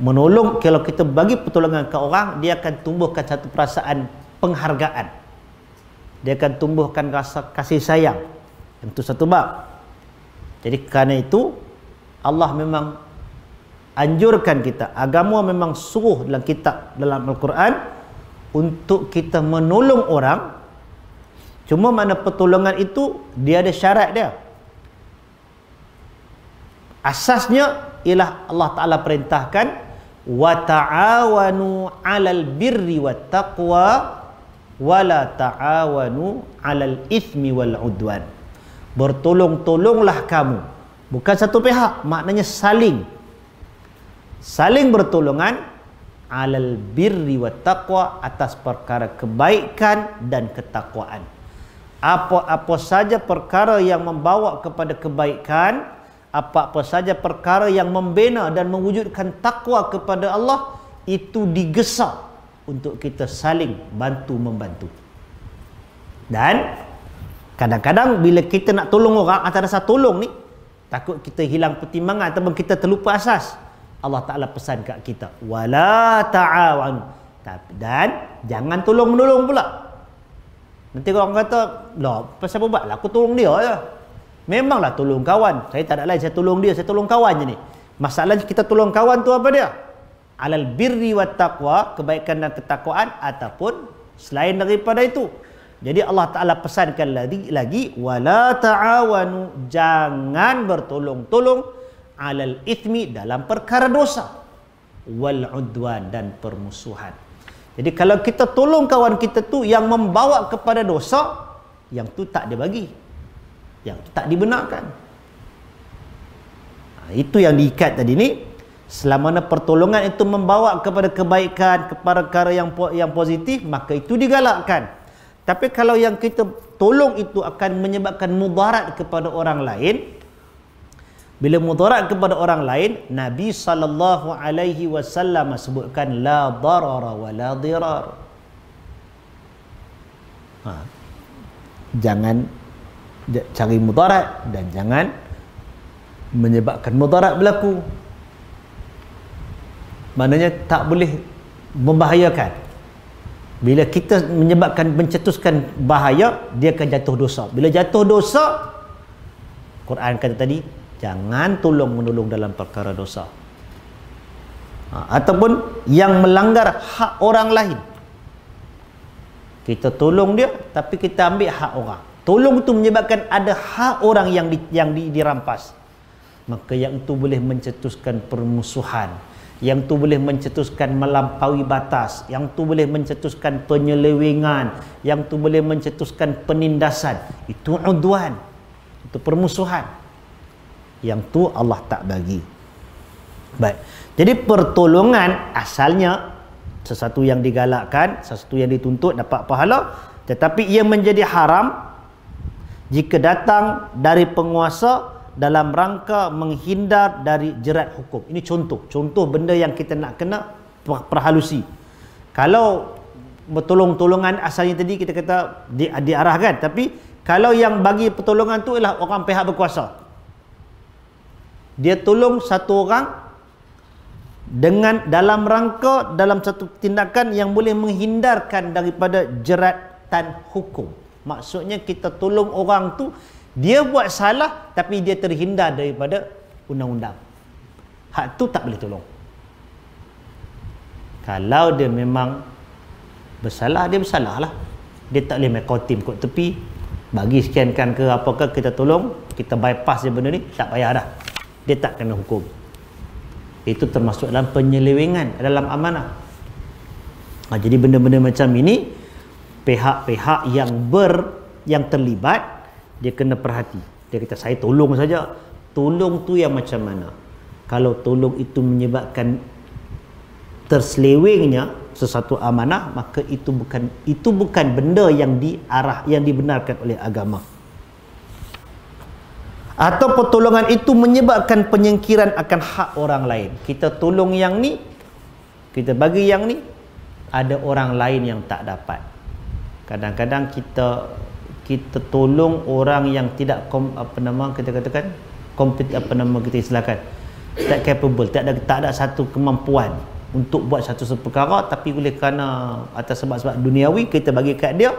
A: Menolong, kalau kita bagi pertolongan ke orang, dia akan tumbuhkan satu perasaan penghargaan, dia akan tumbuhkan rasa kasih sayang. Itu satu bab. Jadi kerana itu Allah memang anjurkan kita, agama memang suruh dalam kitab, dalam Al-Quran, untuk kita menolong orang. Cuma mana pertolongan itu dia ada syarat dia. Asasnya ialah Allah Ta'ala perintahkan, wa ta'awanu 'alal birri wat taqwa wa la ta'awanu 'alal itsmi wal 'udwan. Bertolong-tolonglah kamu, bukan satu pihak, maknanya saling bertolongan, alal birri wat taqwa, atas perkara kebaikan dan ketakwaan. Apa-apa saja perkara yang membawa kepada kebaikan, apa-apa saja perkara yang membina dan mewujudkan takwa kepada Allah, itu digesa untuk kita saling bantu-membantu. Dan Kadang-kadang bila kita nak tolong orang, antara rasa tolong ni, takut kita hilang pertimbangan ataupun kita terlupa asas. Allah Ta'ala pesan kat kita, wala ta'awanu, dan jangan tolong-menolong pula. Nanti orang kata, lah pasal apa buat lah, aku tolong dia je. Memanglah tolong kawan, saya tak ada lain, saya tolong dia, saya tolong kawan je ni. Masalahnya kita tolong kawan tu apa dia? Alal birri wat taqwa, kebaikan dan ketakwaan, ataupun selain daripada itu. Jadi Allah Ta'ala pesankan lagi wala ta'awanu, jangan bertolong-tolong alal ithmi, dalam perkara dosa, wal udwan, dan permusuhan. Jadi kalau kita tolong kawan kita tu yang membawa kepada dosa, yang tu tak dibagi, yang tu tak dibenarkan. Itu yang diikat tadi ni. Selama mana pertolongan itu membawa kepada kebaikan, kepada perkara yang positif, maka itu digalakkan. Tapi kalau yang kita tolong itu akan menyebabkan mudarat kepada orang lain, bila mudarat kepada orang lain, Nabi SAW sebutkan la darara wa la dirar. Jangan cari mudarat dan jangan menyebabkan mudarat berlaku. Maknanya tak boleh membahayakan. Bila kita menyebabkan, mencetuskan bahaya, dia akan jatuh dosa. Bila jatuh dosa, Quran kata tadi, jangan tolong-menolong dalam perkara dosa. Ataupun yang melanggar hak orang lain. Kita tolong dia, tapi kita ambil hak orang. Tolong itu menyebabkan ada hak orang yang dirampas. Maka yang itu boleh mencetuskan permusuhan. Yang tu boleh mencetuskan melampaui batas, yang tu boleh mencetuskan penyelewengan, yang tu boleh mencetuskan penindasan. Itu udwan, itu permusuhan. Yang tu Allah tak bagi. Baik. Jadi pertolongan asalnya sesuatu yang digalakkan, sesuatu yang dituntut dapat pahala, tetapi ia menjadi haram jika datang dari penguasa dalam rangka menghindar dari jerat hukum. Ini contoh benda yang kita nak kena perhalusi. Kalau bertolong-tolongan asalnya tadi kita kata diarahkan, tapi kalau yang bagi pertolongan tu ialah orang pihak berkuasa, dia tolong satu orang dengan dalam rangka, dalam satu tindakan yang boleh menghindarkan daripada jeratan hukum. Maksudnya kita tolong orang tu, dia buat salah tapi dia terhindar daripada undang-undang. Hak tu tak boleh tolong. Kalau dia memang bersalah, dia bersalah lah. Dia tak boleh main kotim kot tepi, bagi sekian kan ke apakah, kita tolong, kita bypass je benda ni, tak payah dah. Dia tak kena hukum. Itu termasuk dalam penyelewengan dalam amanah. Jadi benda-benda macam ini, pihak-pihak yang terlibat, dia kena perhati. Dia kata saya tolong saja. Tolong tu yang macam mana? Kalau tolong itu menyebabkan terselewengnya sesuatu amanah, maka itu bukan benda yang dibenarkan oleh agama. Atau pertolongan itu menyebabkan penyingkiran akan hak orang lain. Kita tolong yang ni, kita bagi yang ni, ada orang lain yang tak dapat. Kadang-kadang kita tolong orang yang tidak kita istilahkan tak capable, tak ada satu kemampuan untuk buat satu perkara, tapi oleh kerana atas sebab-sebab duniawi kita bagi kat dia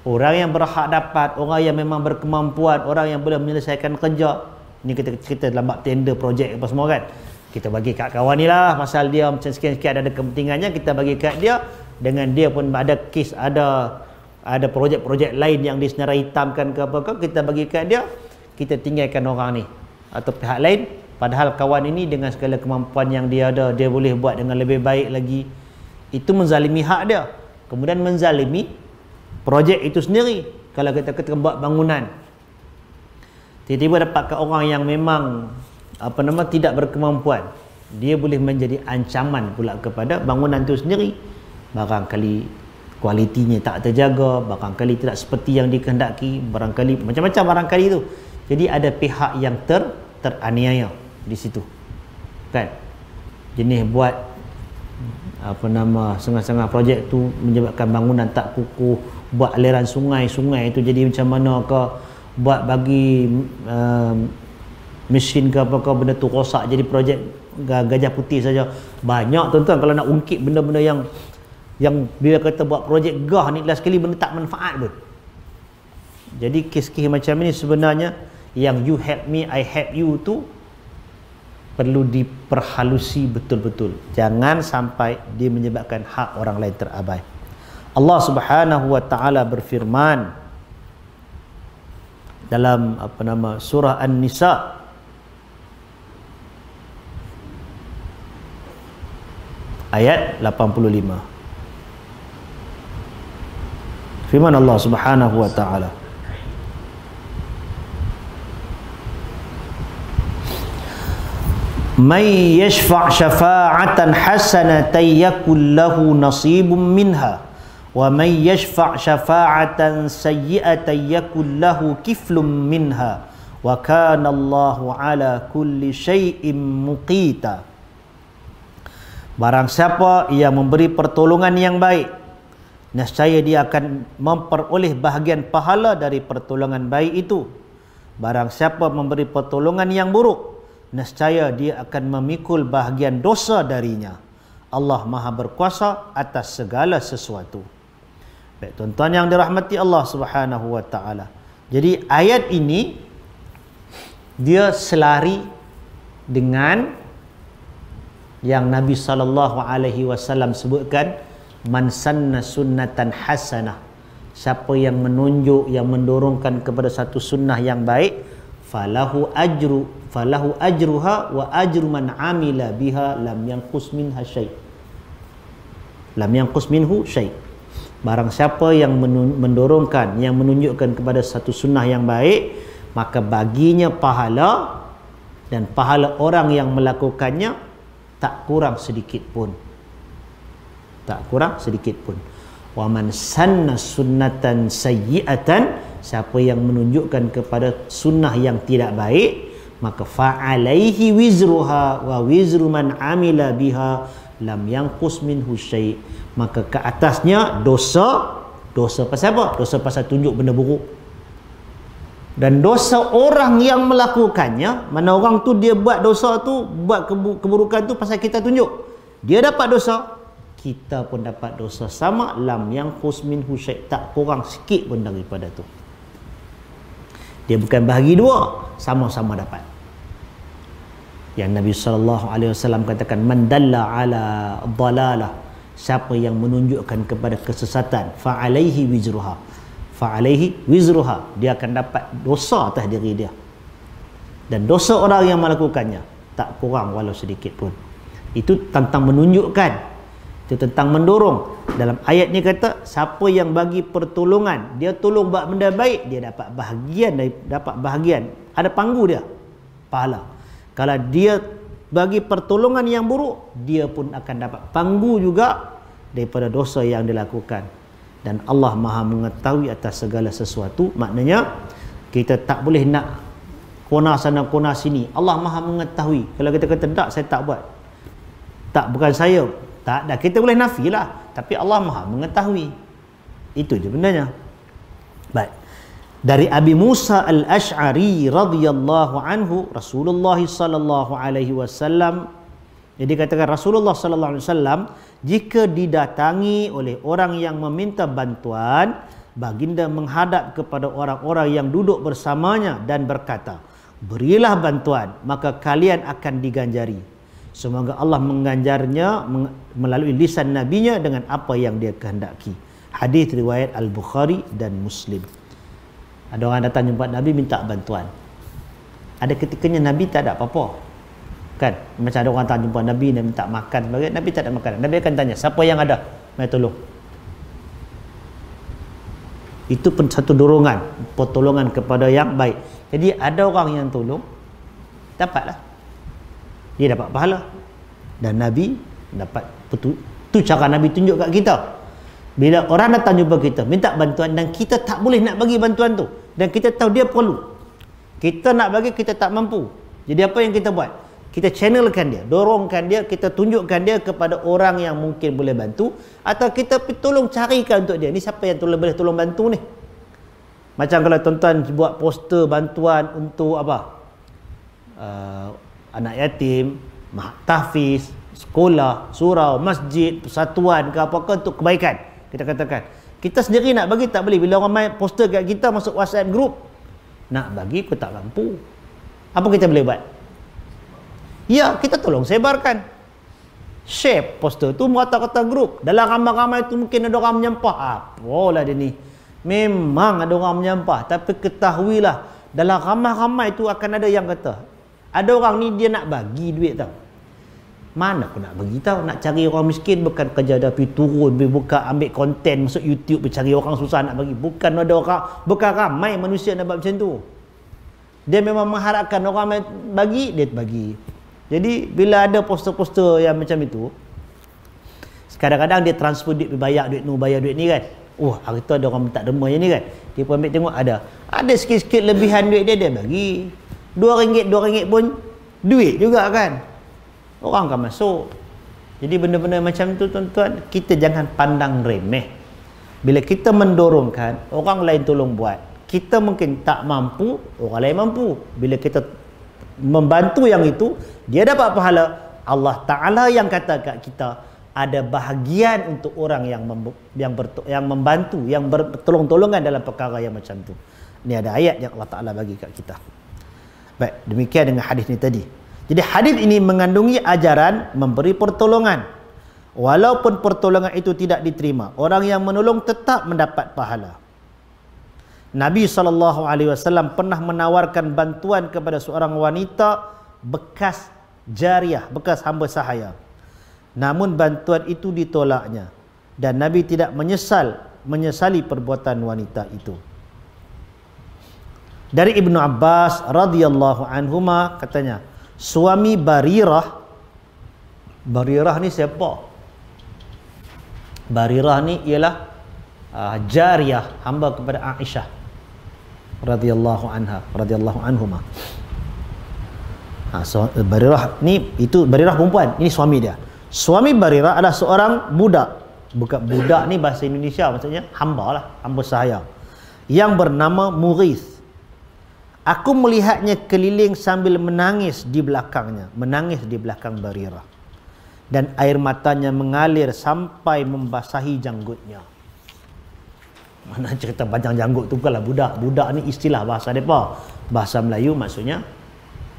A: orang yang berhak dapat, orang yang memang berkemampuan, orang yang boleh menyelesaikan kerja. Ni kita dalam bab tender projek apa semua kan, kita bagi kat kawan ni lah, pasal dia macam sekian-sekian ada kepentingannya, kita bagi kat dia. Dengan dia pun ada kes, ada projek-projek lain yang disenarai hitamkan ke apakah, kita bagi kat dia, kita tinggalkan orang ni atau pihak lain, padahal kawan ini dengan segala kemampuan yang dia ada, dia boleh buat dengan lebih baik lagi. Itu menzalimi hak dia, kemudian menzalimi projek itu sendiri. Kalau kita buat bangunan, tiba-tiba dapat ke orang yang memang tidak berkemampuan, dia boleh menjadi ancaman pula kepada bangunan itu sendiri. Barangkali kualitinya tak terjaga, barangkali tidak seperti yang dikehendaki, barangkali macam-macam barangkali itu. Jadi ada pihak yang teraniaya di situ kan, jenis buat setengah-setengah projek tu menyebabkan bangunan tak kukuh, buat aliran sungai itu jadi macam mana ke, buat bagi mesin ke apa ke, benda tu rosak jadi projek Gajah Putih saja. Banyak tuan-tuan kalau nak ungkit benda-benda yang bila kata buat projek gah ni last sekali benda tak manfaat pun. Jadi kes-kes macam ini sebenarnya yang you help me I help you tu perlu diperhalusi betul-betul. Jangan sampai dia menyebabkan hak orang lain terabai. Allah Subhanahu wa taala berfirman dalam surah An-Nisa ayat 85. Firman Allah Subhanahu wa taala, "May yashfa' syafa'atan hasanatan yakul lahu nasibun minha wa may yashfa' syafa'atan sayyi'atan yakul lahu kiflun minha wa kana Allahu ala kulli syai'in muqita." Barang siapa yang memberi pertolongan yang baik, nescaya dia akan memperoleh bahagian pahala dari pertolongan baik itu. Barang siapa memberi pertolongan yang buruk, nescaya dia akan memikul bahagian dosa darinya. Allah Maha berkuasa atas segala sesuatu. Baik tuan-tuan yang dirahmati Allah Subhanahu wa taala. Jadi ayat ini dia selari dengan yang Nabi SAW sebutkan, man sanna sunnatan hasanah, siapa yang menunjuk, yang mendorongkan kepada satu sunnah yang baik, falahu ajruha wa ajru man amila biha lam yanqus minha syai'. Lam yanqus minhu syai'. Barang siapa yang mendorongkan, yang menunjukkan kepada satu sunnah yang baik, maka baginya pahala, dan pahala orang yang melakukannya tak kurang sedikit pun. Tak kurang sedikit pun. Wa man sanna sunnatan sayyi'atan, siapa yang menunjukkan kepada sunnah yang tidak baik, maka fa'alaihi wizruha wa wizru man amila biha lam yanqus minhu syai'. Maka ke atasnya dosa pasal apa? Dosa pasal tunjuk benda buruk. Dan dosa orang yang melakukannya, mana orang tu dia buat dosa tu, buat keburukan tu pasal kita tunjuk, dia dapat dosa, kita pun dapat dosa sama, lam yanqus minhu syai', tak kurang sikit pun daripada tu. Dia bukan bahagi dua, sama-sama dapat. Yang Nabi SAW katakan, man dalla ala dhalalah, siapa yang menunjukkan kepada kesesatan, fa'alaihi wizruha, fa'alaihi wizruha, dia akan dapat dosa atas diri dia, dan dosa orang yang melakukannya tak kurang walau sedikit pun. Itu tentang menunjukkan, itu tentang mendorong. Dalam ayat ni kata, siapa yang bagi pertolongan, dia tolong buat benda baik, dia dapat bahagian, ada panggu dia, pahala. Kalau dia bagi pertolongan yang buruk, dia pun akan dapat panggu juga daripada dosa yang dilakukan. Dan Allah Maha mengetahui atas segala sesuatu. Maknanya kita tak boleh nak kona sana kona sini. Allah Maha mengetahui. Kalau kita kata tak, saya tak buat, tak, bukan saya, tak dah, kita boleh nafilah, tapi Allah Maha mengetahui. Itu je benarnya. Baik. Dari Abi Musa Al-Ash'ari radhiyallahu anhu, Rasulullah sallallahu alaihi wasallam, jadi katakan Rasulullah sallallahu alaihi wasallam, jika didatangi oleh orang yang meminta bantuan, baginda menghadap kepada orang-orang yang duduk bersamanya dan berkata, berilah bantuan, maka kalian akan diganjari. Semoga Allah mengganjarnya melalui lisan nabinya dengan apa yang dia kehendaki. Hadis riwayat Al-Bukhari dan Muslim. Ada orang datang jumpa Nabi minta bantuan. Ada ketikanya Nabi tak ada apa-apa. Kan? Macam ada orang datang jumpa Nabi dan minta makan, Nabi tak ada makanan. Nabi akan tanya, siapa yang ada? Mari tolong. Itu pun satu dorongan, pertolongan kepada yang baik. Jadi ada orang yang tolong, dapatlah, dia dapat pahala, dan Nabi dapat. Itu cara Nabi tunjuk kat kita. Bila orang datang jumpa kita minta bantuan dan kita tak boleh nak bagi bantuan tu, dan kita tahu dia perlu, kita nak bagi, kita tak mampu, jadi apa yang kita buat? kita channelkan dia, dorongkan dia, kita tunjukkan dia kepada orang yang mungkin boleh bantu, atau kita tolong carikan untuk dia, ni siapa yang boleh tolong bantu ni. Macam kalau tuan-tuan buat poster bantuan untuk apa, anak yatim, tahfiz, sekolah, surau, masjid, persatuan ke apa-apa untuk kebaikan, kita katakan kita sendiri nak bagi tak boleh. Bila orang main poster kat kita masuk WhatsApp group, nak bagi aku tak mampu, apa kita boleh buat? Ya, kita tolong sebarkan, share poster tu merata-rata grup. Dalam ramai-ramai tu mungkin ada orang menyampah. Apalah dia ni, memang ada orang menyampah. Tapi ketahuilah, dalam ramai-ramai tu akan ada yang kata, ada orang ni dia nak bagi duit tau. Mana aku nak bagi tau, nak cari orang miskin bukan kerja dah pergi turun, pergi buka ambil konten masuk YouTube, cari orang susah nak bagi. Bukan ada orang, bukan ramai manusia nak buat macam tu. Dia memang mengharapkan orang bagi, dia bagi. Jadi bila ada poster-poster yang macam itu, kadang-kadang dia transfer duit, bayar duit ni, bayar duit ni kan. Oh, hari tu ada orang minta derma yang ni kan, dia pun ambil tengok ada sikit-sikit lebihan duit dia bagi. RM2 pun duit juga kan, orang akan masuk. Jadi benda-benda macam tu tuan-tuan, kita jangan pandang remeh. Bila kita mendorongkan, orang lain tolong buat, kita mungkin tak mampu, orang lain mampu. Bila kita membantu yang itu, dia dapat pahala. Allah Ta'ala yang kata kat kita, ada bahagian untuk orang yang membantu, yang bertolong-tolongan dalam perkara yang macam tu. Ini ada ayat yang Allah Ta'ala bagi kat kita. Baik, demikian dengan hadis ni tadi. Jadi hadis ini mengandungi ajaran memberi pertolongan. Walaupun pertolongan itu tidak diterima, orang yang menolong tetap mendapat pahala. Nabi SAW pernah menawarkan bantuan kepada seorang wanita bekas jariah, bekas hamba sahaya. Namun bantuan itu ditolaknya, dan Nabi tidak menyesali perbuatan wanita itu. Dari Ibnu Abbas radhiyallahu anhuma katanya, suami Barirah ni siapa? Barirah ni ialah jariah, hamba kepada Aisyah radhiyallahu anha, radhiyallahu anhuma. Barirah ni, itu Barirah perempuan, ini suami dia. Suami Barirah adalah seorang budak. Bukan budak ni bahasa Indonesia maksudnya hamba lah, hamba sahaya, yang bernama Mughith. Aku melihatnya keliling sambil menangis di belakangnya, menangis di belakang Barirah, dan air matanya mengalir sampai membasahi janggutnya. Mana cerita panjang janggut tu bukanlah budak. Budak ni istilah bahasa mereka. Bahasa Melayu maksudnya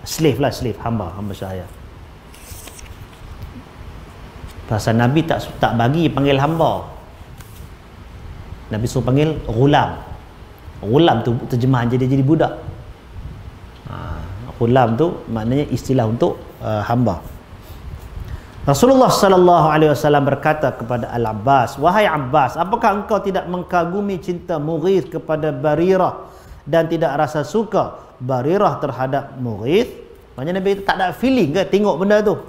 A: slave lah, slave, hamba sahaya. Bahasa Nabi tak bagi panggil hamba. Nabi suruh panggil ghulam. Ghulam tu terjemahan jadi budak. Ghulam tu maknanya istilah untuk hamba. Rasulullah sallallahu alaihi wasallam berkata kepada Al-Abbas, "Wahai Abbas, apakah engkau tidak mengagumi cinta Mughith kepada Barirah dan tidak rasa suka Barirah terhadap Mughith?" Maknanya Nabi tak ada feeling ke tengok benda tu?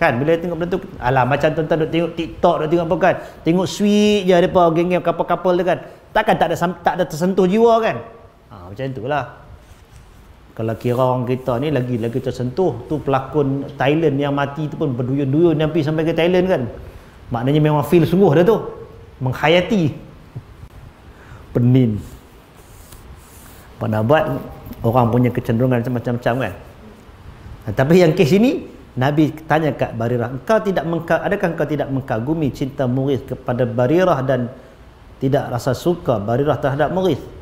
A: Kan bila tengok benda tu, alah macam tuan-tuan duk tengok TikTok, duk tengok apa kan, tengok sweet je depa geng-geng couple-couple tu kan. Takkan tak ada tersentuh jiwa kan? Macam itulah. Kalau kira orang kita ni lagi tersentuh, tu pelakon Thailand yang mati tu pun berduyun-duyun sampai ke Thailand kan. Maknanya memang feel sungguh dah tu, menghayati. Penin. Pada buat orang punya kecenderungan macam-macam kan. Tapi yang kes ini Nabi tanya kat Barirah, adakah engkau tidak mengagumi cinta Mughith kepada Barirah dan tidak rasa suka Barirah terhadap Mughith?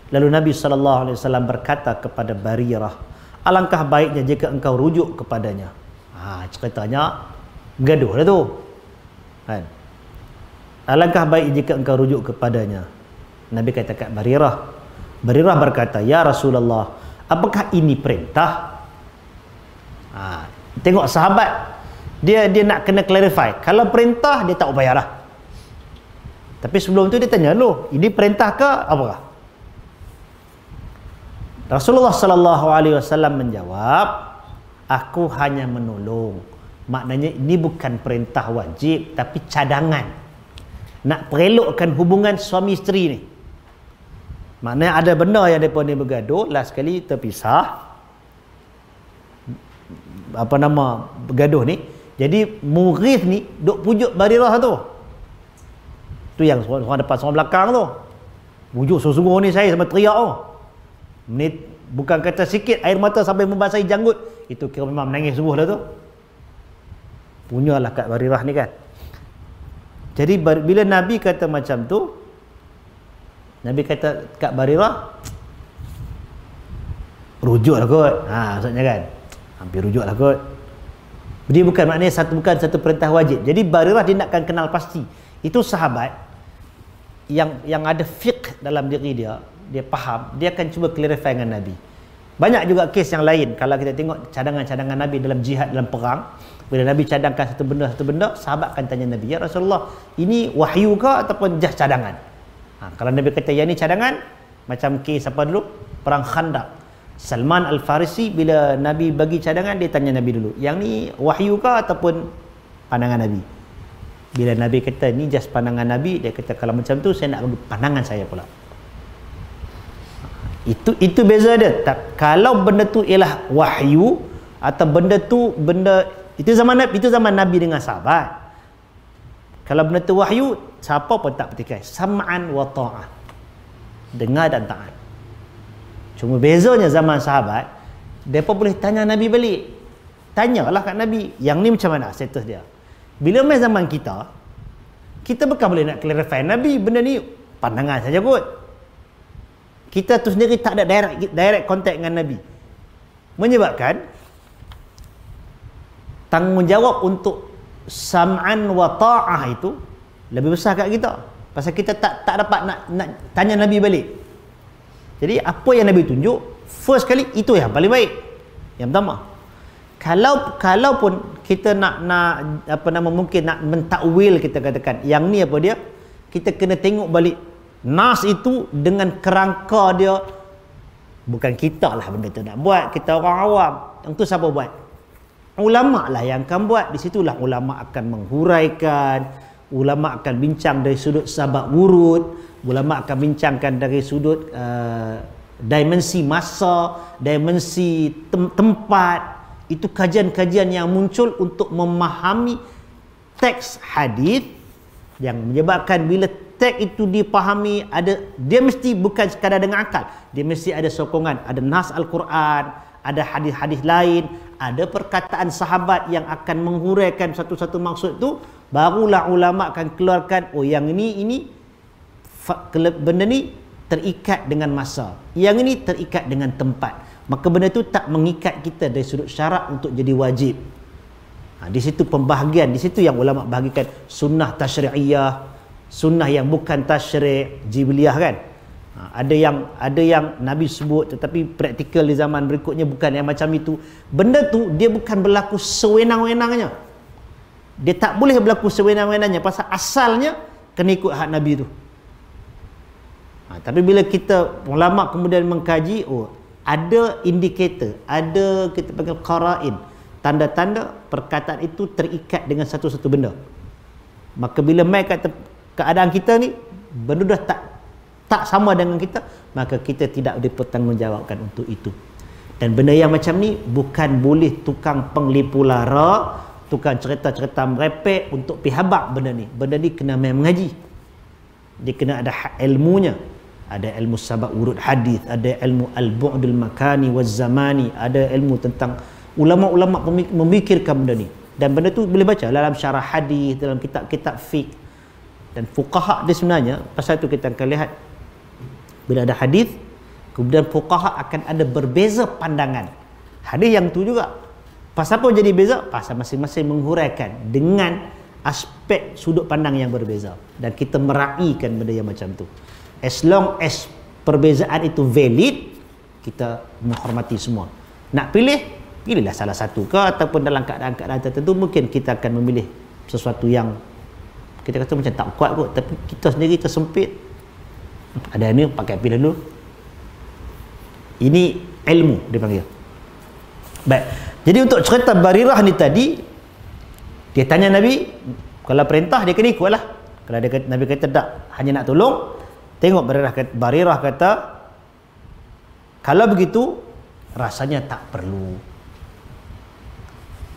A: Lalu Nabi SAW berkata kepada Barirah, alangkah baiknya jika engkau rujuk kepadanya. Ceritanya gaduh dah tu kan. Alangkah baik jika engkau rujuk kepadanya. Nabi kata kat Barirah berkata, ya Rasulullah, apakah ini perintah? Tengok sahabat, dia nak kena clarify. Kalau perintah dia tak payahlah. Tapi sebelum tu dia tanya dulu, ini perintah ke apakah? Rasulullah sallallahu alaihi wasallam menjawab, aku hanya menolong. Maknanya ini bukan perintah wajib tapi cadangan. Nak perelokkan hubungan suami isteri ni. Maknanya ada benda yang depa ni bergaduh, last sekali terpisah. apa nama bergaduh ni. Jadi Mughith ni duk pujuk Barirah tu. Tu yang seorang depan seorang belakang tu. Pujuk sungguh-sungguh ni saya sampai teriak tu. Menit bukan kata sikit air mata sampai membasahi janggut. Itu kira memang menangis sungguh dah tu. Punyalah kat Barirah ni kan. Jadi bila Nabi kata macam tu, Nabi kata kat Barirah, rujuklah kot. Maksudnya kan, hampir rujuklah kot. Dia bukan maknanya bukan satu perintah wajib. Jadi Barirah dia nakkan kenal pasti. Itu sahabat yang ada fiqh dalam diri dia, dia faham, dia akan cuba clarify dengan Nabi. Banyak juga kes yang lain. Kalau kita tengok cadangan-cadangan Nabi dalam jihad, dalam perang, bila Nabi cadangkan satu benda, sahabat akan tanya Nabi, ya Rasulullah, ini wahyu ke ataupun just cadangan? Kalau Nabi kata yang ni cadangan, macam kes apa dulu? Perang Khandaq. Salman Al-Farisi bila Nabi bagi cadangan, dia tanya Nabi dulu, yang ni wahyu ke ataupun pandangan Nabi? Bila Nabi kata ni just pandangan Nabi, dia kata kalau macam tu saya nak bagi pandangan saya pula. Itu beza dia. Kalau benda tu ialah wahyu atau benda itu zaman Nabi dengan sahabat. Kalau benda tu wahyu, siapa pun tak petikai. Sam'an wa ta'ah. Dengar dan taat. Cuma bezanya zaman sahabat, mereka boleh tanya Nabi balik. Tanyalah kat Nabi, yang ni macam mana status dia. Bila main zaman kita bukan boleh nak clarify Nabi, benda ni pandangan saja kot. Kita tu sendiri tak ada direct contact dengan Nabi. Menyebabkan tanggungjawab untuk sam'an wa ta'ah itu lebih besar kat kita. Pasal kita tak dapat nak tanya Nabi balik. Jadi apa yang Nabi tunjuk, first kali itu yang paling baik. Yang pertama. Kalaupun kita nak mungkin nak mentakwil, kita katakan yang ni apa dia, kita kena tengok balik nas itu dengan kerangka dia. Bukan kita lah benda tu nak buat, kita orang awam. Yang tu siapa buat? Ulama lah yang akan buat. Di situlah ulama akan menghuraikan, ulama akan bincang dari sudut sabab wurud, ulama akan bincangkan dari sudut dimensi masa, dimensi tempat. Itu kajian-kajian yang muncul untuk memahami teks hadis, yang menyebabkan bila teks itu dipahami, dia mesti bukan sekadar dengan akal, dia mesti ada sokongan, ada nas Al-Quran, ada hadis-hadis lain, ada perkataan sahabat yang akan menghuraikan satu-satu maksud tu. Barulah ulama akan keluarkan, oh yang ini benda ni terikat dengan masa, yang ini terikat dengan tempat. Maka benda tu tak mengikat kita dari sudut syarak untuk jadi wajib. Di situ pembahagian, di situ yang ulama bahagikan sunnah tasyri'iyah, sunnah yang bukan tasyri' jibiliyah kan. Ada yang Nabi sebut tetapi praktikal di zaman berikutnya bukan yang macam itu. Benda tu dia bukan berlaku sewenang-wenangnya. Dia tak boleh berlaku sewenang-wenangnya pasal asalnya kena ikut hak Nabi tu. Tapi bila kita ulama kemudian mengkaji, ada indikator, ada kita panggil qara'in, tanda-tanda perkataan itu terikat dengan satu-satu benda. Maka bila mai kata keadaan kita ni benda dah tak sama dengan kita, maka kita tidak dipertanggungjawabkan untuk itu. Dan benda yang macam ni bukan boleh tukang penglipu lara, tukang cerita-cerita merepek untuk pihabak benda ni. Benda ni kena main mengaji. Dia kena ada ilmunya. Ada ilmu sabab urut hadis, ada ilmu al-bu'dul makani waz zamani, ada ilmu tentang ulama-ulama memikirkan benda ni. Dan benda tu boleh baca dalam syarah hadis, dalam kitab-kitab fiqh. Dan fuqaha dia sebenarnya, pasal tu kita akan lihat bila ada hadis, kemudian fuqaha akan ada berbeza pandangan. Hadis yang tu juga. Pasal apa jadi beza? Pasal masing-masing menghuraikan dengan aspek sudut pandang yang berbeza. Dan kita meraihkan benda yang macam tu. As long as perbezaan itu valid, kita menghormati semua. Nak pilihlah salah satu ke, ataupun dalam keadaan-keadaan tertentu mungkin kita akan memilih sesuatu yang kita kata macam tak kuat kot, tapi kita sendiri tersempit. Ada ni pakai pilih dulu. Ini ilmu dia panggil. Baik. Jadi untuk cerita Barirah ni tadi, dia tanya Nabi, kalau perintah dia kena ikutlah. Kalau Nabi kata tak, hanya nak tolong, tengok Barirah kata, kalau begitu rasanya tak perlu.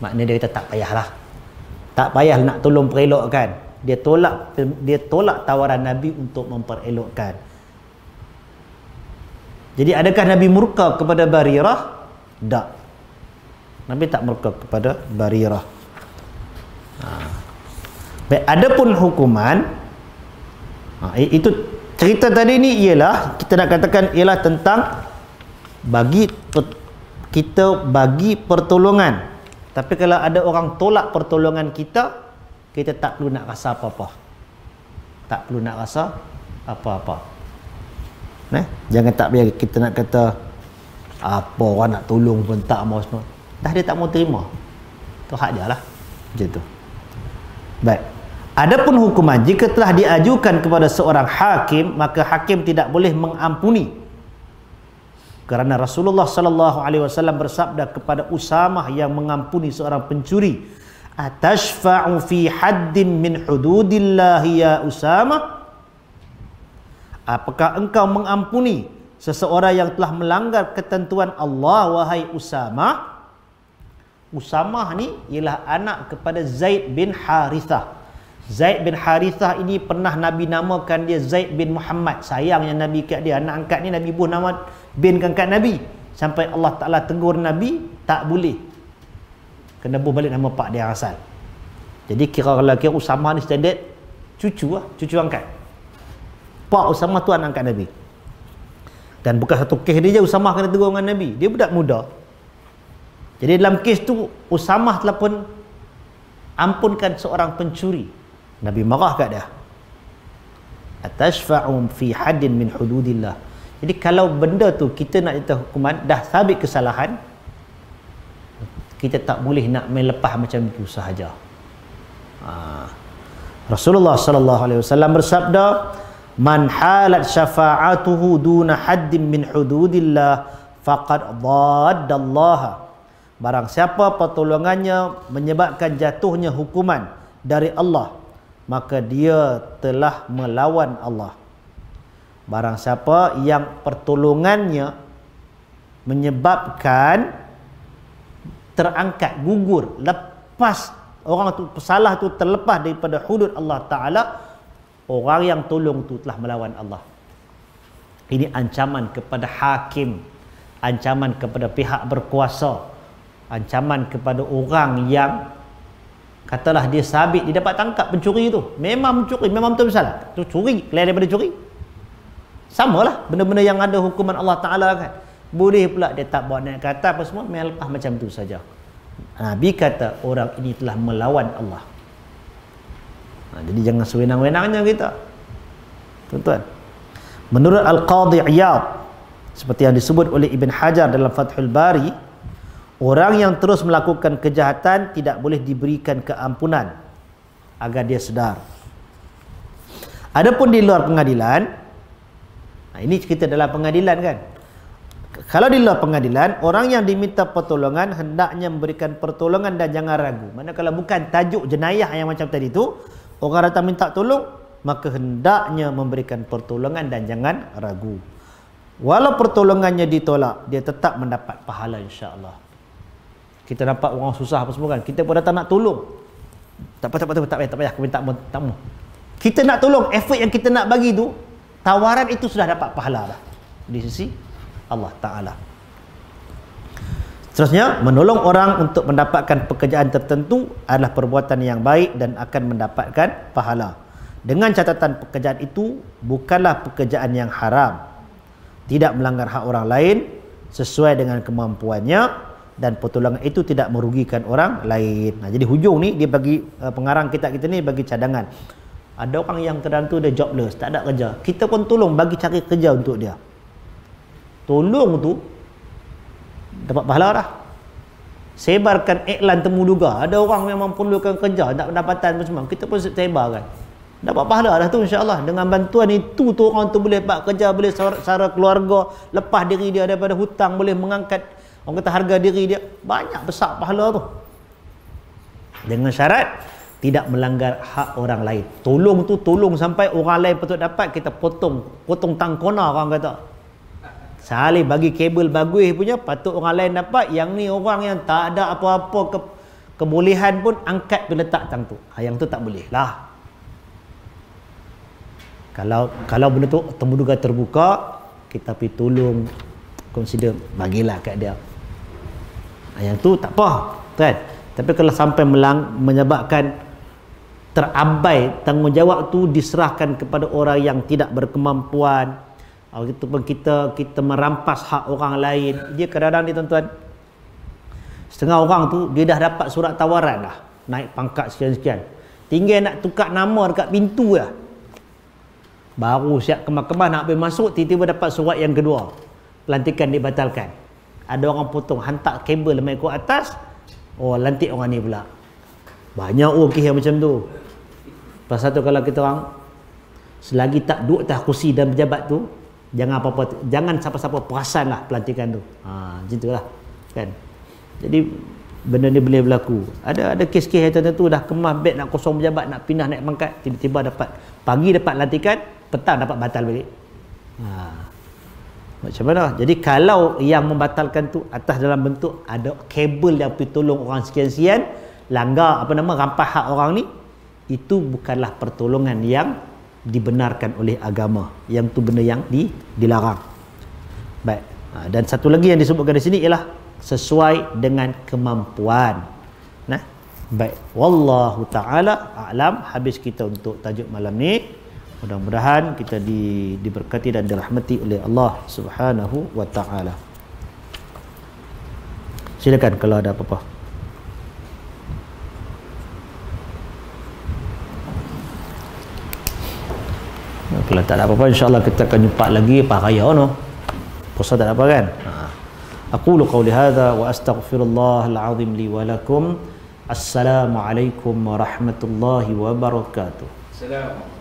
A: Maknanya dia kata tak payahlah. Tak payah nak tolong perelokkan. Dia tolak tawaran Nabi untuk memperelokkan. Jadi adakah Nabi murka kepada Barirah? Tak. Nabi tak murka kepada Barirah. Baik, adapun hukuman, itu cerita tadi ni ialah kita nak katakan ialah tentang kita bagi pertolongan. Tapi kalau ada orang tolak pertolongan kita, kita tak perlu nak rasa apa-apa. Tak perlu nak rasa apa-apa. Jangan tak biar kita nak kata apa orang nak tolong pun tak mau semua. Dah dia tak mau terima. Tu hak dia lah. Macam tu. Baik. Adapun hukuman, jika telah diajukan kepada seorang hakim, maka hakim tidak boleh mengampuni. Kerana Rasulullah sallallahu alaihi wasallam bersabda kepada Usamah yang mengampuni seorang pencuri, "Atashfa'u fi haddin min hududillah ya Usamah?" Apakah engkau mengampuni seseorang yang telah melanggar ketentuan Allah, wahai Usamah? Usamah ni ialah anak kepada Zaid bin Harithah. Zaid bin Harithah ini pernah Nabi namakan dia Zaid bin Muhammad. Sayangnya Nabi kat dia, anak angkat ni Nabi buh nama bin kat Nabi. Sampai Allah Ta'ala tegur Nabi, tak boleh. Kena buh balik nama pak dia asal. Jadi kira Usamah ni standard cucu lah, cucu angkat. Pak Usamah tu anak angkat Nabi. Dan bukan satu kes dia je Usamah kena tegur dengan Nabi. Dia budak muda. Jadi dalam kes tu Usamah telah pun ampunkan seorang pencuri. Nabi marah kat dia. Atashfa'u fi haddin min hududillah. Jadi kalau benda tu kita nak jatuh hukuman, dah sabit kesalahan, kita tak boleh nak melepah macam itu sahaja. Rasulullah sallallahu alaihi wasallam bersabda, "Man halat syafa'atuhu duna haddin min hududillah faqad dhaddallaha." Barang siapa pertolongannya menyebabkan jatuhnya hukuman dari Allah, maka dia telah melawan Allah. Barang siapa yang pertolongannya menyebabkan terangkat, gugur, lepas orang tu salah tu terlepas daripada hudud Allah Ta'ala, orang yang tolong tu telah melawan Allah. Ini ancaman kepada hakim, ancaman kepada pihak berkuasa, ancaman kepada orang yang katalah dia sabit, dia dapat tangkap pencuri tu, memang mencuri, memang betul bersalah, tu curi, lain daripada curi. Samalah benda-benda yang ada hukuman Allah Ta'ala kan. Boleh pula dia tak bawa naik kata apa semua, memang lepas macam tu saja. Nabi kata orang ini telah melawan Allah. Jadi jangan sewenang-wenangnya kita, tuan-tuan. Menurut Al-Qadhi Iyad, seperti yang disebut oleh Ibn Hajar dalam Fathul Bari, orang yang terus melakukan kejahatan tidak boleh diberikan keampunan agar dia sedar. Adapun di luar pengadilan, ini kita dalam pengadilan kan. Kalau di luar pengadilan, orang yang diminta pertolongan hendaknya memberikan pertolongan dan jangan ragu. Mana kalau bukan tajuk jenayah yang macam tadi tu, orang datang minta tolong, maka hendaknya memberikan pertolongan dan jangan ragu. Walau pertolongannya ditolak, dia tetap mendapat pahala insya-Allah. Kita nampak orang susah apa semua kan, kita pun datang nak tolong. Tak payah, aku minta tak mau. Kita nak tolong, effort yang kita nak bagi tu, tawaran itu sudah dapat pahala dah di sisi Allah Ta'ala. Seterusnya, menolong orang untuk mendapatkan pekerjaan tertentu adalah perbuatan yang baik dan akan mendapatkan pahala. Dengan catatan pekerjaan itu bukanlah pekerjaan yang haram, tidak melanggar hak orang lain, sesuai dengan kemampuannya, dan pertolongan itu tidak merugikan orang lain. Jadi hujung ni dia bagi pengarang kitab kita ni bagi cadangan. Ada orang yang tertentu dia jobless, tak ada kerja, kita pun tolong bagi cari kerja untuk dia. Tolong tu dapat pahala dah. Sebarkan iklan temu duga. Ada orang memang perlukan kerja, tak pendapatan semua, kita pun sebarkan, dapat pahala dah tu insya-Allah. Dengan bantuan itu tu orang tu boleh dapat kerja, boleh sara keluarga, lepas diri dia daripada hutang, boleh mengangkat orang kata harga diri dia, banyak besar pahala tu. Dengan syarat tidak melanggar hak orang lain. Tolong tu tolong sampai orang lain patut dapat, kita potong tangkona orang kata. Salih bagi kabel bagus punya, patut orang lain dapat, yang ni orang yang tak ada apa-apa kebolehan pun angkat tu letak tang tu. Yang tu tak boleh lah. Kalau benda tu temuduga terbuka, kita pergi tolong, consider bagilah kat dia. Yang tu tak apa, kan? Tapi kalau sampai menyebabkan terabai, tanggungjawab tu diserahkan kepada orang yang tidak berkemampuan, ataupun kita merampas hak orang lain. Dia kadang-kadang ni tuan-tuan, setengah orang tu dia dah dapat surat tawaran dah, naik pangkat sekian-sekian, tinggal nak tukar nama dekat pintu lah, baru siap kemas-kemas nak pergi masuk, tiba-tiba dapat surat yang kedua, pelantikan dibatalkan. Ada orang potong, hantar kabel main ke atas, oh lantik orang ni pula. Banyak kes yang macam tu. Pasal tu kalau kita orang selagi tak duduk atas kursi dan pejabat tu, jangan apa-apa, jangan siapa-siapa perasan lah pelantikan tu. Macam tu lah, kan. Jadi benda ni boleh berlaku. Ada kes-kes yang tertentu dah kemas beg nak kosong pejabat, nak pindah naik pangkat, tiba-tiba dapat pagi dapat lantikan, petang dapat batal balik. Macam mana? Jadi kalau yang membatalkan tu atas dalam bentuk ada kabel yang pergi tolong orang sekian-sekian, langgar rampas hak orang ni, itu bukanlah pertolongan yang dibenarkan oleh agama. Yang tu benda yang dilarang. Baik. Dan satu lagi yang disebutkan di sini ialah sesuai dengan kemampuan. Nah, baik. Wallahu taala a'lam. Habis kita untuk tajuk malam ni. Mudah-mudahan kita diberkati dan dirahmati oleh Allah Subhanahu wa taala. Silakan kalau ada apa-apa. Kalau tak ada apa-apa, insya-Allah kita akan jumpa lagi pas raya no. Puasa tak ada apa kan? Aqulu qawli hadza wa astaghfirullahal azim li wa lakum. Assalamualaikum warahmatullahi wabarakatuh.
B: Assalamualaikum.